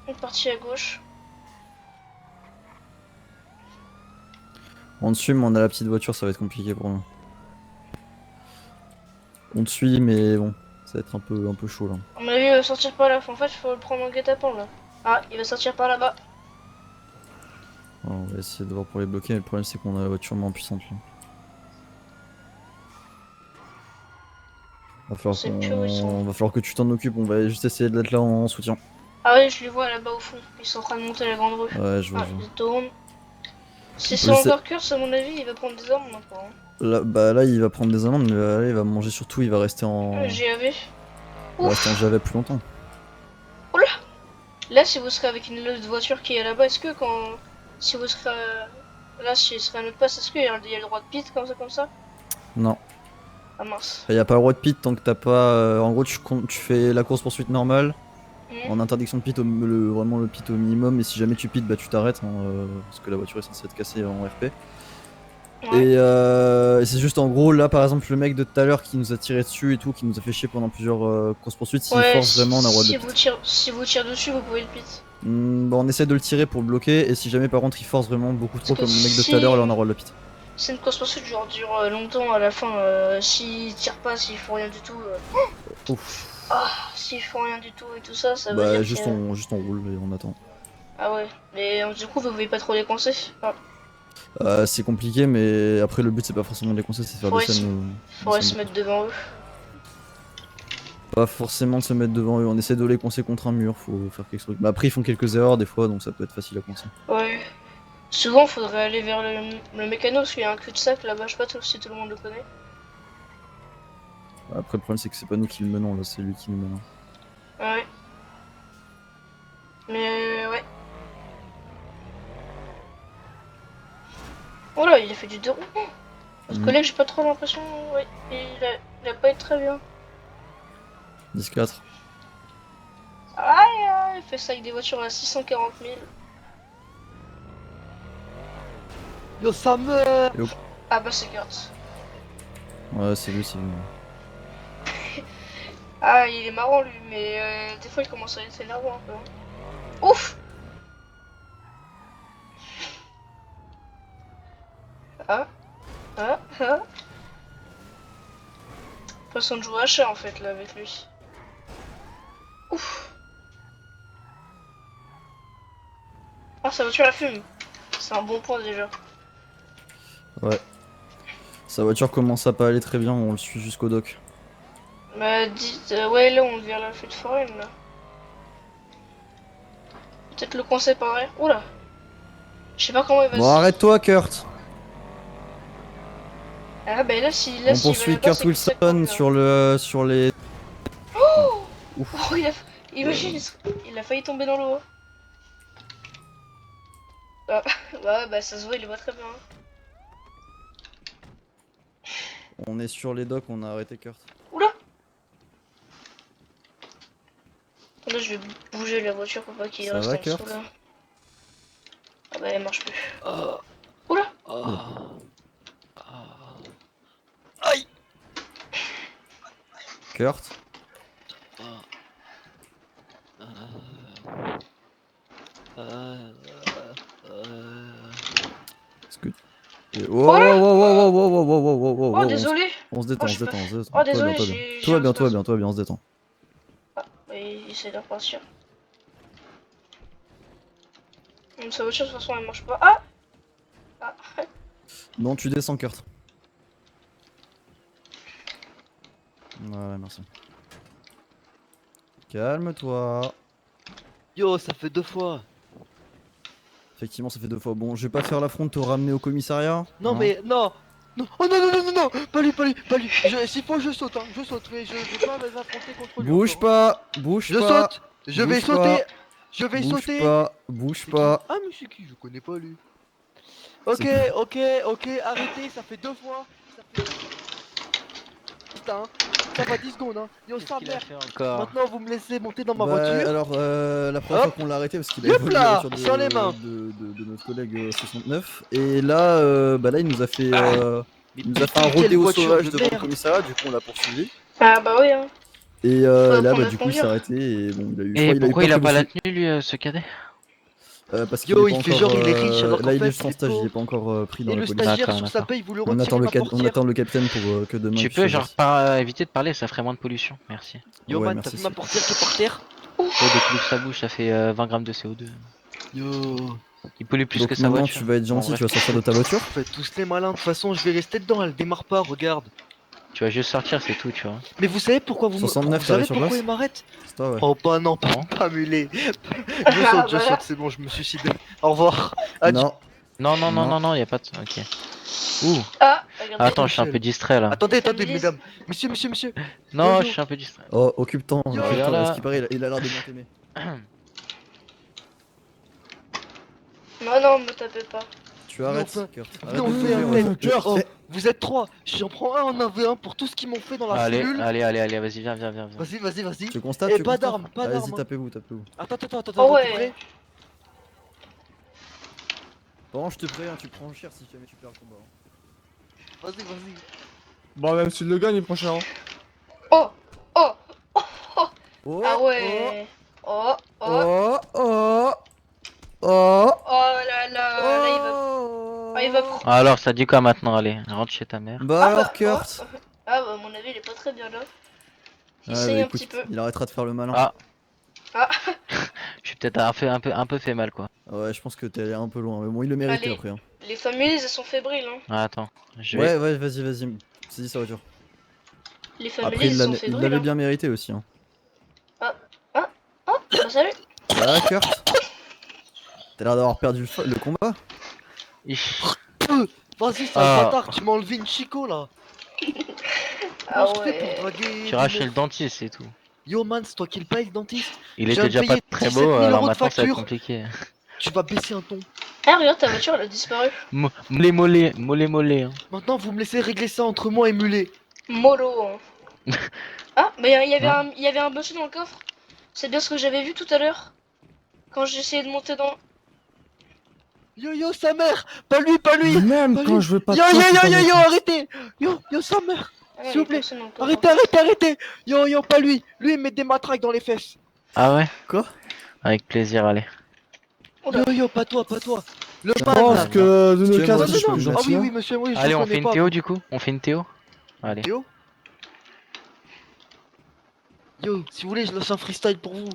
On est parti à gauche. On te suit, mais on a la petite voiture, ça va être compliqué pour nous. On te suit, mais bon, ça va être un peu chaud là. À mon avis, il va sortir par là. En fait, il faut le prendre en guet-apens là. Ah, il va sortir par là-bas. Alors, on va essayer de voir pour les bloquer, mais le problème c'est qu'on a la voiture moins puissante là. Va falloir que tu t'en occupes, on va juste essayer d'être là en soutien. Ah oui, je les vois là-bas au fond. Ils sont en train de monter la grande rue. Ouais, je vois. Ah, ils tournent. Si Je c'est sais- encore Kurt, à mon avis, il va prendre des armes encore. Hein. Là, il va prendre des amendes, mais là, il va manger surtout, il va rester en. GAV. Il va rester en JAV plus longtemps. Là, si vous serez avec une autre voiture qui est là-bas, est-ce que quand. Si vous serez. Là, si ce serait un autre pass, est-ce qu'il y a le droit de pit comme ça? Non. Ah mince. Il y a pas le droit de pit tant que t'as pas. En gros, tu fais la course poursuite normale. Mhm. En interdiction de pit, vraiment le pit au minimum, et si jamais tu pit, bah tu t'arrêtes, hein, parce que la voiture est censée être cassée en RP. Ouais. Et c'est juste en gros, là par exemple, le mec de tout à l'heure qui nous a tiré dessus et tout, qui nous a fait chier pendant plusieurs courses poursuites, s'il Ouais, force vraiment, on a le droit de si le vous, pit. si vous tirez dessus, vous pouvez le pit. Bah, on essaie de le tirer pour le bloquer, et si jamais par contre il force vraiment beaucoup trop, Parce que comme le mec de si- tout à l'heure, là on a le droit de le pit. C'est une course poursuite, genre dure longtemps à la fin. S'ils tirent pas, s'ils font rien du tout. Ouf. S'ils font rien du tout et tout ça, ça veut Bah, dire juste que... on roule et on attend. Ah ouais, mais du coup, vous pouvez pas trop les coincer. C'est compliqué, mais après le but c'est pas forcément de les conseils, c'est de faire Faudrait des se- scènes. Faudrait se mettre devant eux. Pas forcément de se mettre devant eux, on essaie de les coincer contre un mur, faut faire quelque chose. Mais après ils font quelques erreurs des fois, donc ça peut être facile à coincer. Ouais. Souvent, faudrait aller vers le mécano parce qu'il y a un cul-de-sac là-bas. Je sais pas si tout le monde le connaît. Après le problème c'est que c'est pas nous qui le menons là, c'est lui qui nous mène. Ouais. Mais ouais. Oh là, il a fait du 2 roues. Votre Mhm. collègue, j'ai pas trop l'impression. Ouais, il a pas été très bien. 10-4. Aïe, il fait ça avec des voitures à 640 000. Yo, ça meurt. Ah bah, c'est Kurt. Ouais, c'est lui, c'est lui. Ah, il est marrant lui, mais des fois il commence à être énervant un peu. Hein. Ouf! Ah, ah, ah. Façon de jouer à chat en fait là avec lui. Ouf! Ah, sa voiture la fume. C'est un bon point déjà. Ouais. Sa voiture commence à pas aller très bien, on le suit jusqu'au dock. Bah, dites, ouais, là on vient la fête foraine là. Peut-être le coincer par derrière. Oula! Je sais pas comment il va Bon, arrête-toi, Kurt! Ah, bah là, si On poursuit Kurt Wilson sur les. Oh, Ouf. oh, imagine, il a failli tomber dans l'eau. Ah, ouais, bah ça se voit, il le voit très bien. On est sur les docks, on a arrêté Kurt. Oula! Là, je vais bouger la voiture pour pas qu'il Ça reste va, en dessous Kurt là. Ah bah elle marche plus. Ah, Oula! ah, Kurt? Est-ce que. Oh, oh, oh, oh, oh, oh, oh, oh, oh, oh, Oh, oh, désolé! On se détend, Oh, on je se peux- détend, on se détend. Oh, désolé, Tout va bien, j'ai- tout va bien, j'ai tout va un bien, tout va bien, on se détend. Ah, bah, il essaie de repartir. Sa voiture, de toute façon, elle marche pas. Ah! Ah! Non, tu descends, Kurt. Ouais, merci. Calme-toi. yo, ça fait 2 fois. Effectivement, ça fait 2 fois. Bon, je vais pas faire l'affront de te ramener au commissariat. Non, hein. mais non. Non, oh non, non, non, non, non, pas lui, pas lui, pas lui. S'il faut, je saute, hein, je saute, mais je vais pas m'affronter contre lui. Bouge encore, hein. pas, bouge Je pas, saute, je vais bouge sauter, pas, je vais bouge sauter. pas, bouge C'est qui? pas. Ah, mais c'est qui? Je connais pas lui. Ok, C'est ok, ok, arrêtez, ça fait 2 fois. Ça fait... Putain, hein. Ça va 10 secondes, hein. Yo, Qu'est-ce sa qu'il a mère. fait encore? Maintenant, vous me laissez monter dans ma Bah, voiture. alors, la première fois Hop. qu'on l'a arrêté parce qu'il avait Hop volé la là, voiture sur les mains. de notre collègue 69. Et là, bah là, il nous a fait, Mais il nous a fait putain, un quelle rodéo voiture sauvage de devant le merde. commissariat. Du coup, on l'a poursuivi. Ah bah oui, hein. Et Faut là, apprendre bah, à du coup, il s'est conduire. arrêté. Et bon, il a eu, je crois, Et il a eu pourquoi peur il a que pas le la flic- tenue, lui, ce cadet? parce qu'il Yo, est pas il fait encore, genre, il est riche, alors qu'en là, il est fait, juste en il est stage, il pauvre. est pas encore pris dans Et la le police. stagiaire D'accord, sur sa d'accord. paye, vous le On retirez attend ma on portière. attend le capitaine pour que demain Tu il peux, se genre, fasse. pas éviter de parler, ça ferait moins de pollution. Merci. Yo Ouais, man, t'as merci, vu ma c'est- portière qui est par terre? Ouais, dès qu'il ouvre sa bouche, ça fait 20 grammes de CO2. Yo. Il pollue plus Donc que sa maintenant, voiture. tu vas être Bon, gentil, bref. tu vas sortir de ta voiture. Vous faites tous les malins, de toute façon je vais rester dedans, elle démarre pas, regarde. Tu vas juste sortir, c'est tout, tu vois. Mais vous savez pourquoi vous 69, vous savez t'arrives sur pourquoi place il m'arrête? C'est toi, ouais. Oh bah non, Non. pas mulet. Ah, Je saute, c'est bon, je me suis suicidé. Au revoir. Adieu. Non, Non, non, non, Non. non, non, y a pas de. Ok. Ouh. Ah, regardez. Attends, je suis un peu distrait là. Attendez, attendez, Familise. mesdames. Monsieur, monsieur, monsieur. Non, yo. je suis un peu distrait. oh, occupe-toi, Yo. occupe-toi, Regarde là. à ce qui paraît, il a l'air de bien t'aimer. Non, non, me tapez pas. Tu arrêtes, enfin, Kurt. Venez, Arrête on de fait bouger, un ouais. test. Kurt. Oh, vous êtes 3. J'en prends un en 1v1 pour tout ce qu'ils m'ont fait dans la Allez, cellule. allez, allez, allez, vas-y, viens, viens, viens. viens. Vas-y, vas-y, vas-y. Tu constates, Eh, tu pas constates d'armes, pas Allez-y, d'armes, hein. tapez-vous, tapez-vous. Attends, attends, attends, Oh t'es ouais. prêt? Bon, je te préviens, tu prends cher si jamais tu perds le combat. hein. Vas-y, vas-y. Bon, même s'il le gagne, il prend cher. Hein. Oh, oh, Oh, ah ouais. Oh, oh, Oh, oh, oh, oh là là, là il va. oh. Ah, il va prendre. Alors, ça dit quoi maintenant? Allez, rentre chez ta mère. Bah Ah alors, bah, Kurt. oh. Ah bah, à mon avis, il est pas très bien là. Il Ah, saigne bah, un écoute, petit peu. il arrêtera de faire le malin. Ah. Ah. Je suis peut-être un peu fait mal quoi. Ouais, je pense que t'es allé un peu loin, mais bon, il le méritait Allez. après. Hein. Les familles, elles sont fébriles, hein. Ah, attends, je vais. Ouais, ouais, vas-y, vas-y. Saisis sa voiture. Les familles, Après, elles sont il fébriles. l'avait Hein. bien mérité aussi. Hein. Oh, bah salut. Ah, Kurt. T'as l'air d'avoir perdu le combat. Ich. Vas-y, sale Ah. bâtard, tu m'as enlevé une chico là. Ah Comment je fais pour ouais. draguer Tu des iras chez meufs? le dentiste, c'est tout. Yo man, c'est toi qui le paye, le dentiste. Il Je était viens de déjà pas payer très 17 beau, 000 alors euros de maintenant ça va être facture. compliqué. Tu vas baisser un ton. Ah, regarde, ta voiture, elle a disparu. Mollet, mollet, mollet, mollet. Hein. Maintenant, vous me laissez régler ça entre moi et Mulet. Mollo. Hein. Ah, mais Hein il y avait un monsieur dans le coffre. C'est bien ce que j'avais vu tout à l'heure. Quand j'ai essayé de monter dans. Yo yo, sa mère. Pas lui, pas lui. Même Pas quand lui. je veux pas Yo de yo toi, yo putain yo de- yo, arrêtez. Yo, sa mère. Ah, S'il il y a vous plaît. personne dans le coffre. Arrêtez, arrêtez, arrêtez. Yo, pas lui. Lui, il met des matraques dans les fesses. Ah ouais? Quoi? Avec plaisir, allez. Yo, pas toi, pas toi. Le Je man. pense là. que de Tu nos veux, quatre, moi, je je suis peux plus me Ah gentil. oui, hein. oui, monsieur, oui, je Allez, on connais fait une pas, Théo vous. du coup? On fait une Théo? Allez. Théo. Yo, si vous voulez, je lance un freestyle pour vous.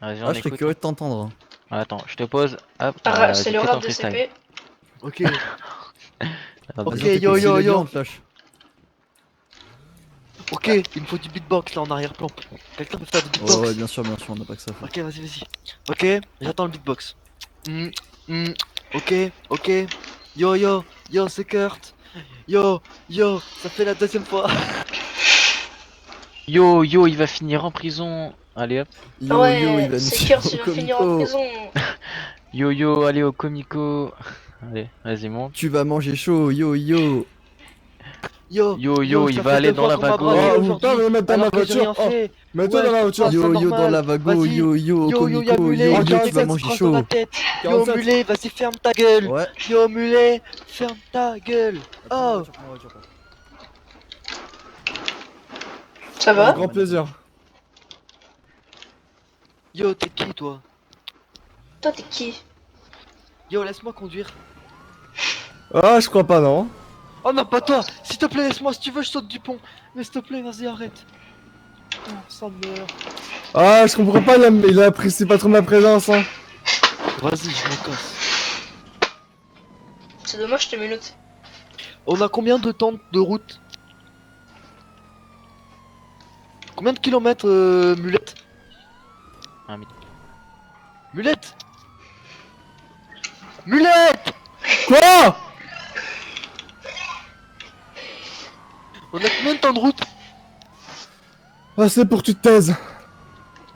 Vas-y, on Ah, je serais écoute. curieux de t'entendre. hein. Attends, je te pose. Hop, Ah, c'est vas-y, le fais rap ton de freestyle. CP. Ok. Hop, Ok, Vas-y, on t'écoute. yo, S'il yo, est bien, yo. on te lâche. Ok, il me faut du beatbox là en arrière-plan. Quelqu'un peut faire du beatbox? Oh, ouais, bien sûr, on n'a pas que ça. à faire. Ok, vas-y. Ok, j'attends le beatbox. Ok, ok. Yo, c'est Kurt. Yo, ça fait la deuxième fois. Yo, yo, il va finir en prison. Allez hop. Yo, yo, il Ouais, va nous c'est tirer Kurt, au il va finir en comico. prison. Yo, yo, allez au comico. Allez, vas-y, monte. Tu vas manger chaud, yo, yo. Yo, il ça va fait aller deux dans fois la qu'on m'a vago. braqué Oh, aujourd'hui, putain, mais mettre dans ma alors que j'ai rien voiture. Oh, fait. mets-toi Ouais, dans la je voiture. passe. Yo, pas yo, dans normal. la vago, Vas-y. yo, yo, au Yo, comico, y'a yo, Mulet, yo, Oh, tu vas 47, manger trace dans la chaud. tête. Yo, 47. Mulet, vas-y, ferme ta gueule. Ouais. Yo, Mulet, ferme ta gueule. Oh, Ça Avec va? grand plaisir. yo, t'es qui toi? Toi, t'es qui? Yo, laisse-moi conduire. Ah, je crois pas, non. Oh non, pas toi. S'il te plaît, laisse-moi. Si tu veux, je saute du pont. Mais s'il te plaît, vas-y, arrête. Oh, ça meurt. Ah, je comprends pas, il apprécie pas trop ma présence, hein. Vas-y, je me casse. C'est dommage, je te minute. On a combien de temps de route? Combien de kilomètres, Mulette? Un mi- Mulette! Mulette! Quoi? On a combien de temps de route? Assez pour que tu te taises.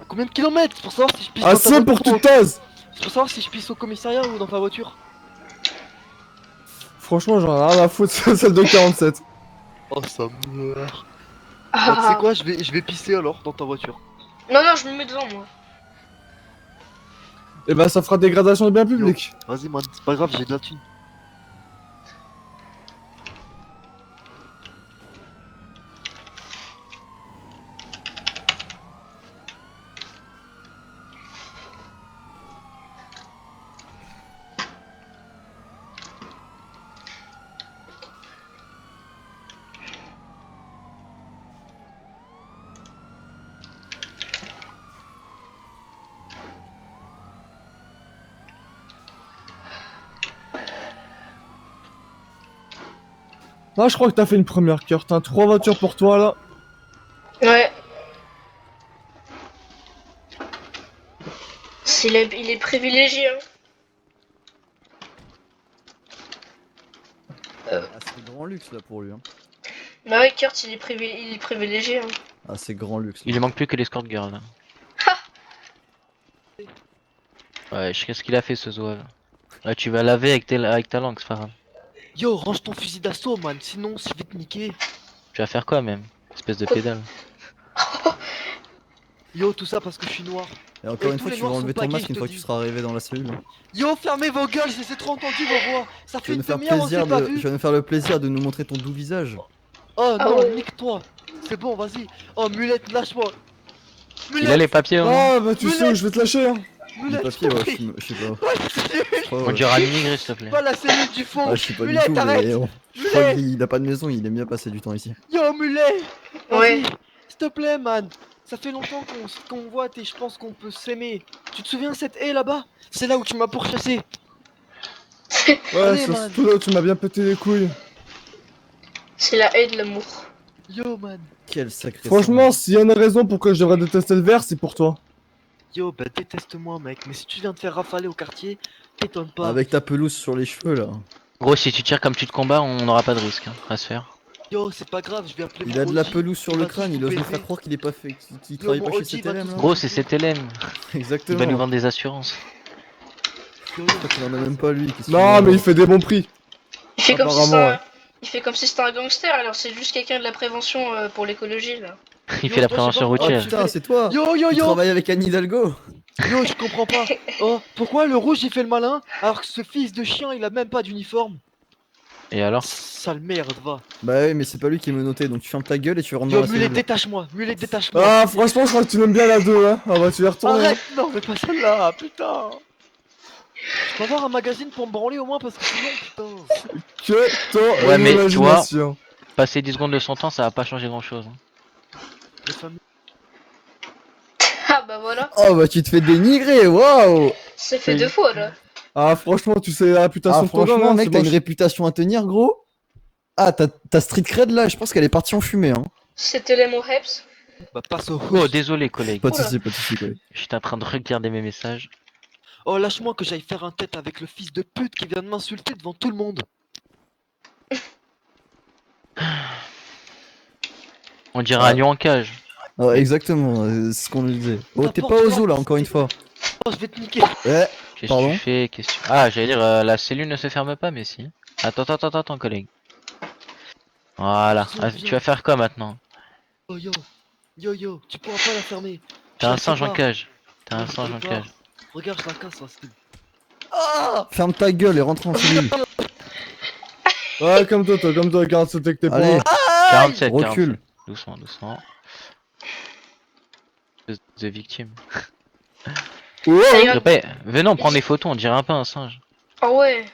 Combien de kilomètres? C'est pour savoir si je pisse dans ta Assez pour que tu voiture te taises. C'est pour savoir si je pisse au commissariat ou dans ta voiture. Franchement, j'en ai rien à foutre, c'est celle de 47. Oh, ça meurt. Bah, tu sais Ah. quoi, je vais pisser alors dans ta voiture. Non, non, je me mets devant moi. Et bah, ça fera dégradation de bien public. Vas-y, man, c'est pas grave, j'ai de la thune. Là, je crois que t'as fait une première cœur. T'as 3 voitures pour toi là. Ouais. Il est privilégié, hein. Ah, c'est grand luxe là pour lui. Hein. Bah ouais, Kurt, il est privilégié, hein. Ah, c'est grand luxe. Il lui manque plus que l'escort girl. Là. Ouais, je sais ce qu'il a fait ce zouave. Là, tu vas laver avec ta langue, c'est pas grave. Yo, range ton fusil d'assaut, man, sinon je vais te niquer. Tu vas faire quoi même? Espèce de pédale. Yo, tout ça parce que je suis noir. Et encore Et une tous fois, les tu vas noirs enlever sont ton pas masque gays, une je fois te que tu dis. seras arrivé dans la cellule. Hein. Yo, fermez vos gueules, je les ai trop entendus vos voix. Ça Tu fait vas une nous faire demi-heure, on s'est plaisir pas de, vu. tu vas nous faire le plaisir de nous montrer ton doux visage. Oh Ah non, ouais. nique-toi. C'est bon, vas-y. Oh, Mulette, lâche-moi. Il a Mulette, les papiers, hein? Ah, bah, tu sais où je vais te lâcher. Hein. Les Mulette, papiers, je t'en ouais, prie. je sais pas. Ouais, c'est Je crois, On ouais. dirait un immigré, s'il te plaît. pas la cellule du fond. Ah, je sais pas du Mulette, tout, arrête. mais je crois Mulet. qu'il a pas de maison, il aime bien passer du temps ici. Yo, Mulet. Ouais. Vas-y, s'il te plaît, man. Ça fait longtemps qu'on voit et je pense qu'on peut s'aimer. Tu te souviens de cette haie là-bas? C'est là où tu m'as pourchassé. Ouais, Allez, c'est man. surtout là où tu m'as bien pété les couilles. C'est la haie de l'amour. Yo, man. Quel sacré Franchement, sang. s'il y a une raison pour que je devrais détester le vert, c'est pour toi. Yo, bah déteste-moi, mec. Mais si tu viens te faire rafaler au quartier, t'étonne pas. Avec ta pelouse sur les cheveux là. Gros, si tu tires comme tu te combats, on n'aura pas de risque hein, à se faire. Yo, c'est pas grave, je vais appeler Il mon a de la OG, pelouse sur il le va crâne, tous il vous ose nous baiser. faire croire qu'il est pas fait, qu'il Yo, travaille mon pas chez OG va CTLM tous là. vous Gros, c'est CTLM. Il va Exactement. nous vendre des assurances. Yo, Je crois qu'il en a même pas lui. qu'est-ce qu'il Non, a mais il fait des bons prix. Il fait comme si Apparemment, c'était un... ouais. Il fait comme si c'était un gangster, alors c'est juste quelqu'un de la prévention pour l'écologie, là. Il Yo, fait la toi, je sais prévention pas. Oh routière. putain, c'est toi Yo, yo, qui yo. travaille avec Anne Hidalgo. Yo, je comprends pas. Oh, pourquoi le rouge il fait le malin alors que ce fils de chien il a même pas d'uniforme? Et alors? Sale merde, va. Bah oui, mais c'est pas lui qui est menotté, donc tu fermes ta gueule et tu rentres dans Yo, la Mulet, cellule. détache-moi. Mulet, détache-moi. Ah, franchement, je crois que tu m'aimes bien la 2, hein. Ah bah, tu vas retourner. Arrête, non, mais pas celle-là, putain. Je peux avoir un magazine pour me branler au moins parce que sinon, putain. Que ton Ouais, mais tu vois- imagination. Passer 10 secondes de son temps, ça va pas changer grand chose. Les familles. Ah bah voilà, Oh bah tu te fais dénigrer, waouh. ça fait Oui. 2 fois, là. Ah, franchement, tu sais la réputation Ah de ton gang, franchement hein, mec, c'est t'as une moche. réputation à tenir gros. Ah t'as street cred là, je pense qu'elle est partie en fumée hein. C'était les mots Heps. Bah, passe au Oh, rouge. désolé, collègue. Pas de Oula. soucis, pas de soucis quoi. J'étais en train de regarder mes messages. Oh, lâche-moi que j'aille faire un tête avec le fils de pute qui vient de m'insulter devant tout le monde. On dirait Ouais. un lion en cage. Ah, exactement, c'est ce qu'on nous disait. Oh t'es pas aux eaux là encore une fois. Oh, je vais te niquer. Ouais, Qu'est-ce que Pardon tu fais? Qu'est-ce que tu... Ah, j'allais dire, la cellule ne se ferme pas, mais si. Attends, collègue. Voilà. Viens, Ah, viens. tu vas faire quoi maintenant? Oh, yo. Yo, tu pourras pas la fermer. T'as Je un la singe en prépare. cage. T'as un Je singe en prépare. cage. Regarde, je la casse, Rascal. ferme ta gueule et rentre en cellule. Ouais, comme toi, garde sauter avec tes Allez, poings. 47, 47. recule. Doucement. De victime. Ça ira- Venez, on prend des photos, on dirait un peu un singe. Ah ouais.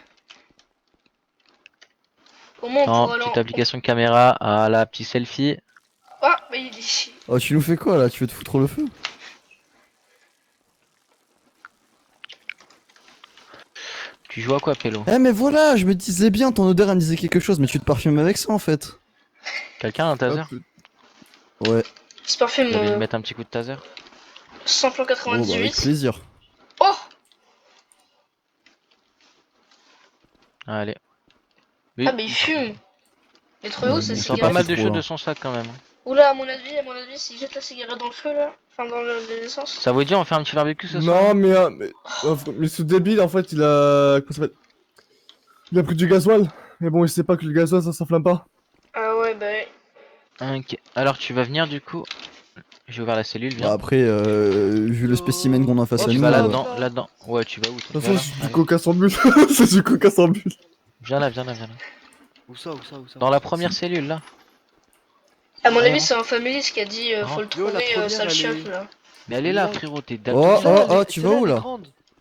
Au moins on Attends, pourra petite application de caméra, à la petite selfie. Ah, bah il est... Oh tu nous fais quoi là? Tu veux te foutre le feu? Tu joues à quoi, Pélo? Eh mais voilà, je me disais bien, ton odeur elle me disait quelque chose, mais tu te parfumes avec ça en fait. Quelqu'un a un taser? Ouais, Ce parfum Vous allez lui mettre un petit coup de taser? samplon oh bah avec 98. plaisir. Oh, Allez. Oui. ah mais il fume. Les trucs c'est Il Il ce sort qu'il pas a mal fait. de trop, choses là. de son sac quand même. Oula, à mon avis, s'il jette la cigarette dans le feu là, enfin dans l'essence. Ça vous dit on fait un petit barbecue ce soir? Non, mais ce débile, en fait, il a. Comment ça s'appelle? Il a pris du gasoil. Mais bon, il sait pas que le gasoil, ça s'enflamme pas. Ah ouais, bah ouais. Ok. Alors tu vas venir du coup. J'ai ouvert la cellule, Bah viens. après, vu le spécimen qu'on a face Oh, à Tu nous, vas là, là-dedans, là-dedans. Ouais, tu vas où toi? De toute Viens façon, là, c'est du allez. coca sans bulle. C'est du coca sans bulle. Viens là, viens là, viens là. Où ça, où ça, où ça? Dans la première cellule là. À mon Allez, avis, rentre. c'est un familiste qui a dit faut Rentre. le Yo, la trouver, première, sale elle chiotte est- là. Mais elle est là, Là. frérot, t'es Oh, daltonien. oh, tu vas où, là?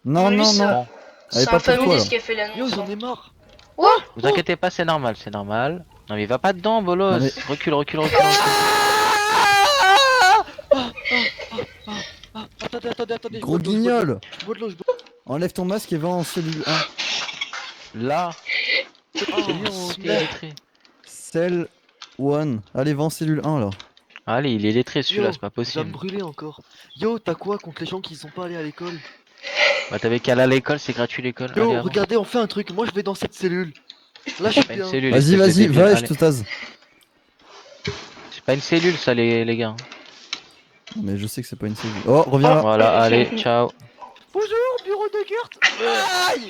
Non, Oui, non, ça- non. Bon, Allez, C'est pas un pour toi, là. familiste qui a fait Yo, l'annonce. j'en hein. ai marre. Quoi vous inquiétez pas, c'est normal, c'est normal. Non mais va pas dedans, bolos. Non, mais- Recule, recule, recule, recule. Attendez, je Gros bois de l'eau, guignol! je bois de l'eau, je bois Enlève ton masque et va en cellule 1. Là, de l'eau. c'est lui ou t'es merde. illettré? Cell 1. Allez, va en cellule 1 là. Allez, il est illettré celui-là, Yo, c'est pas il va me possible. brûler encore. Yo, t'as quoi contre les gens qui sont pas allés à l'école? Bah t'avais qu'à aller à l'école, c'est gratuit l'école. Allez, Yo, avance. regardez, on fait un truc. Moi, je vais dans cette cellule. Là, je suis Pas une bien. cellule, Vas-y, espèce de vas-y, débile, va et je allez. te tase. C'est pas une cellule ça les gars. Mais je sais que c'est pas une cellule. Oh, reviens là. Voilà, allez, ciao. Bonjour, bureau de Kurt. Aïe.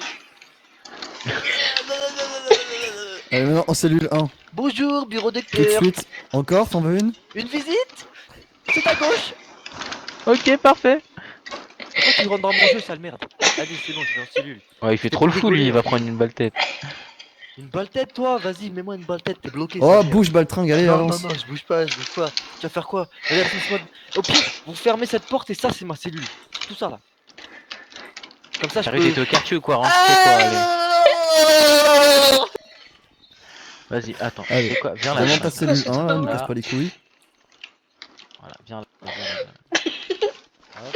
Allez, maintenant en cellule 1. Bonjour, bureau de Tout de Kurt. suite. Encore, t'en veux une? Une visite? C'est à gauche. Ok, parfait. Pourquoi tu rentres dans mon jeu, sale merde? Allez, c'est bon, je vais en cellule. Ouais, il fait C'était trop le pour fou lui, rigoler, il va hein. prendre une balle tête. Une balle tête, toi? Vas-y, mets-moi une balle tête, t'es bloqué. Oh, sale merde. bouge, baltringue, allez, Non, avance. non, non, je bouge pas, je bouge pas. Tu vas faire quoi? Regarde, laisse-moi. Au pire, vous fermez cette porte et ça, c'est ma cellule. Tout ça là. Comme ça, je Arrête, peux. t'étais au quartier ou quoi? Rentre chez toi, allez. Vas-y, attends, Allez. c'est quoi? Viens là. Vraiment viens ta là. cellule 1 là, ne Voilà. casse pas les couilles. Voilà, viens là, viens là, viens là. Hop.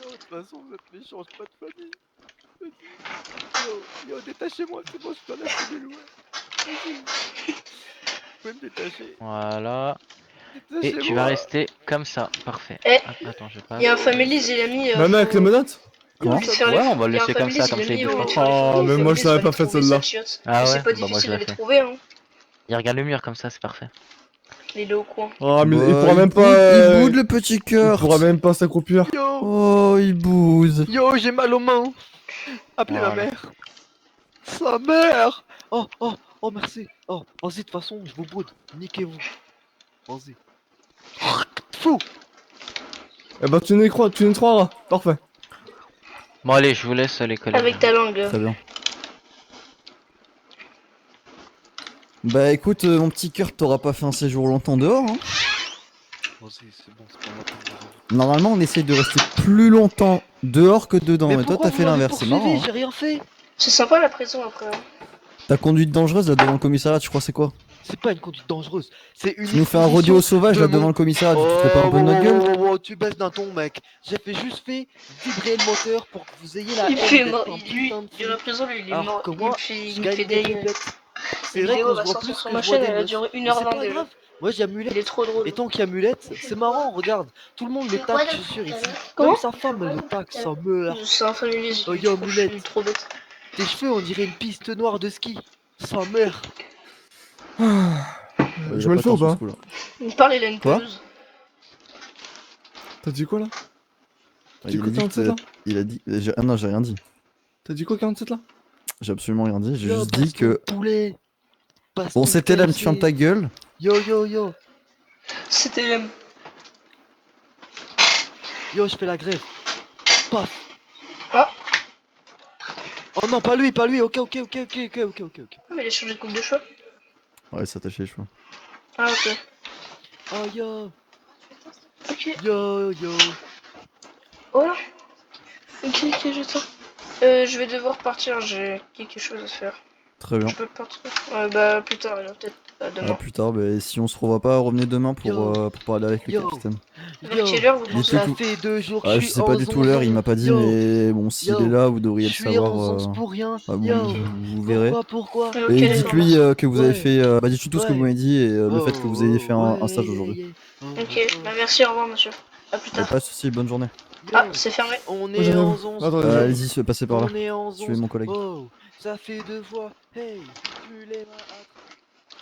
De toute façon, vous êtes méchants, j'ai pas de famille. Yo, détachez-moi, c'est bon, je suis dans la cellule, ouais. Vas-y. Vous pouvez me détacher. Voilà. Et Détachez-moi. tu vas rester comme ça, parfait. Eh. Attends, je passe. Il y a un familiste, il a mis. Même avec les menottes? Comment? vite faire Ouais, les- on va le il y a un laisser comme ça, familiste, comme il a ça, il mis, bouge pas vite trop. faire les Oh, photos, mais le moi, je familiste savais va pas les fait trouver, celle-là. cette chiotte. Ah Mais ouais? c'est pas Bah, moi, je difficile de l'ai les fait. trouver, hein. Il regarde le mur comme ça, c'est parfait. Il est au coin. Oh, mais il Bah, pourra même boude, pas. il boude le petit Il cœur. pourra même pas s'accroupir. Yo, Oh, il boude. yo, j'ai mal aux mains. Appelez ma Voilà. mère. Sa mère. Oh, oh, oh, merci. Oh, vas-y, de toute façon, je vous boude. Niquez-vous. Vas-y. Fou. Eh bah, tu n'y croiras. Parfait. Bon, allez, je vous laisse les collègues. Avec ta langue. Très bien. Bah écoute, mon petit cœur, t'auras pas fait un séjour longtemps dehors. Hein. Vas-y, c'est bon, c'est pas ma peine. Normalement, on essaye de rester plus longtemps dehors que dedans. Mais toi, pourquoi t'as fait vous m'avez l'inverse, c'est poursuivi? marrant. Hein. J'ai rien fait. C'est sympa la prison après. hein. Ta conduite dangereuse là devant le commissariat, tu crois c'est quoi? C'est pas une conduite dangereuse. C'est une. Tu nous fais un exposition rodéo sauvage de là mon- devant le commissariat, tu te Oh, fais pas un peu de notre gueule? tu baisses d'un ton, mec. J'ai juste fait vibrer le moteur pour que vous ayez la Il haine fait d'être mort. un Lui, putain de de la flic. prison, lui, il est Alors mort. que Il moi, me fait, je il me gagne fait des des. poulettes. C'est La vrai vidéo qu'on va se voit sortir plus sur que ma je vois chaîne, des elle a meufs. duré Mais 1h20 c'est pas déjà. grave. Moi j'ai Il Amulette. est trop drôle. Et tant qu'il y a Amulette, c'est marrant, regarde. Tout le monde le taxe, je suis sûr, ici. Comment Même sa femme, elle le taxe, sa meurt. C'est un familiste, Oh, il est yo, trop- Moulette. il est trop bête. Tes cheveux, on dirait une piste noire de ski. Sa mère. Ouais, Je y a me le pas fais ou tant sur pas? ce coup-là. Il parle, il a une Quoi pelouse. T'as dit quoi là? Ouais, Tu il a quoi dit 47 que là? il a dit. Ah non, j'ai rien dit. T'as dit quoi 47 là? J'ai absolument rien dit. J'ai Yo, juste dit passe ton que. poulet. Passe Bon, ton c'était là, mais tu KFC. fermes ta gueule. Yo, yo, yo. C'était. Yo, je fais la grève. Paf. Ah. Oh non, pas lui, pas lui. Ok. Ah, mais il a changé de coupe de cheveux. Ouais, ça t'a fait les cheveux. Ah, ok. Oh yo, Ok. yo. Oh là. Ok, j'attends. Je vais devoir partir, j'ai quelque chose à faire. Très bien. Je peux partir. Bah, plus tard, alors, peut-être demain. À plus tard, bah, si on se revoit pas, revenez demain Yo. pour parler avec le Yo. capitaine. Vers quelle heure vous Il pensez était Ça tout- fait 2 jours que Ah, je je suis sais pas du tout l'heure, il m'a pas dit, Yo. mais bon, s'il Yo. est là, vous devriez Je le suis savoir. en sens pour rien. Bah, vous, Yo. vous verrez. Pourquoi Ok, Et d'accord. dites-lui que vous avez Ouais. fait. Bah, dites-lui tout ce que Ouais. vous m'avez dit et le Oh, fait que vous ayez fait un stage ouais, aujourd'hui. Ok, bah merci, au revoir, monsieur. À plus tard. Pas de soucis, bonne journée. Yo. Ah, c'est fermé. On Moi, est j'arrive. en 11. Attends, Allez-y, passez par là. On est en Suivez mon collègue. Oh, ça fait 2 fois. Hey, tu les mains à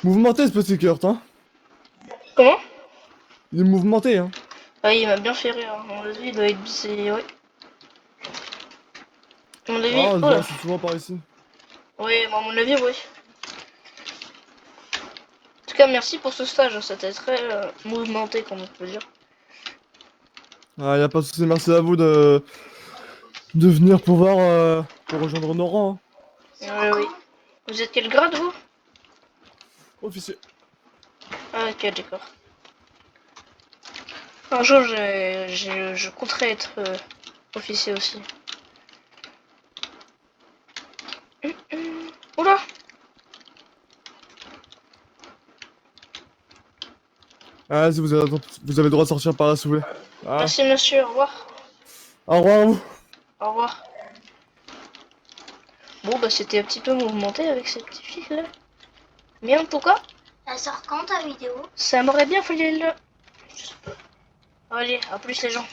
Mouvementé ce petit Kurt, hein. Comment? Il est mouvementé, hein. Ah, il m'a bien fait rire. À mon avis, il doit être bizarre. Ouais. À mon avis, Ah, on le oh voit là. assez souvent par ici. Oui, à mon avis, oui. En tout cas, merci pour ce stage. C'était très mouvementé, comme on peut dire. Ah, y a pas de souci, merci à vous de venir pouvoir pour rejoindre nos rangs, hein. Oui. Vous êtes quel grade, vous? Officier. Ah, ok, d'accord. Un jour, je compterai être officier aussi. Oula! Ah, si vous avez le droit de sortir par là si vous voulez. Ah, Merci, monsieur. Au revoir. au revoir à vous. Au revoir. Bon, bah, c'était un petit peu mouvementé avec cette petite fille là. Mais en tout cas, Elle sort quand ta vidéo? ça m'aurait bien fallu le. Allez, à plus les gens.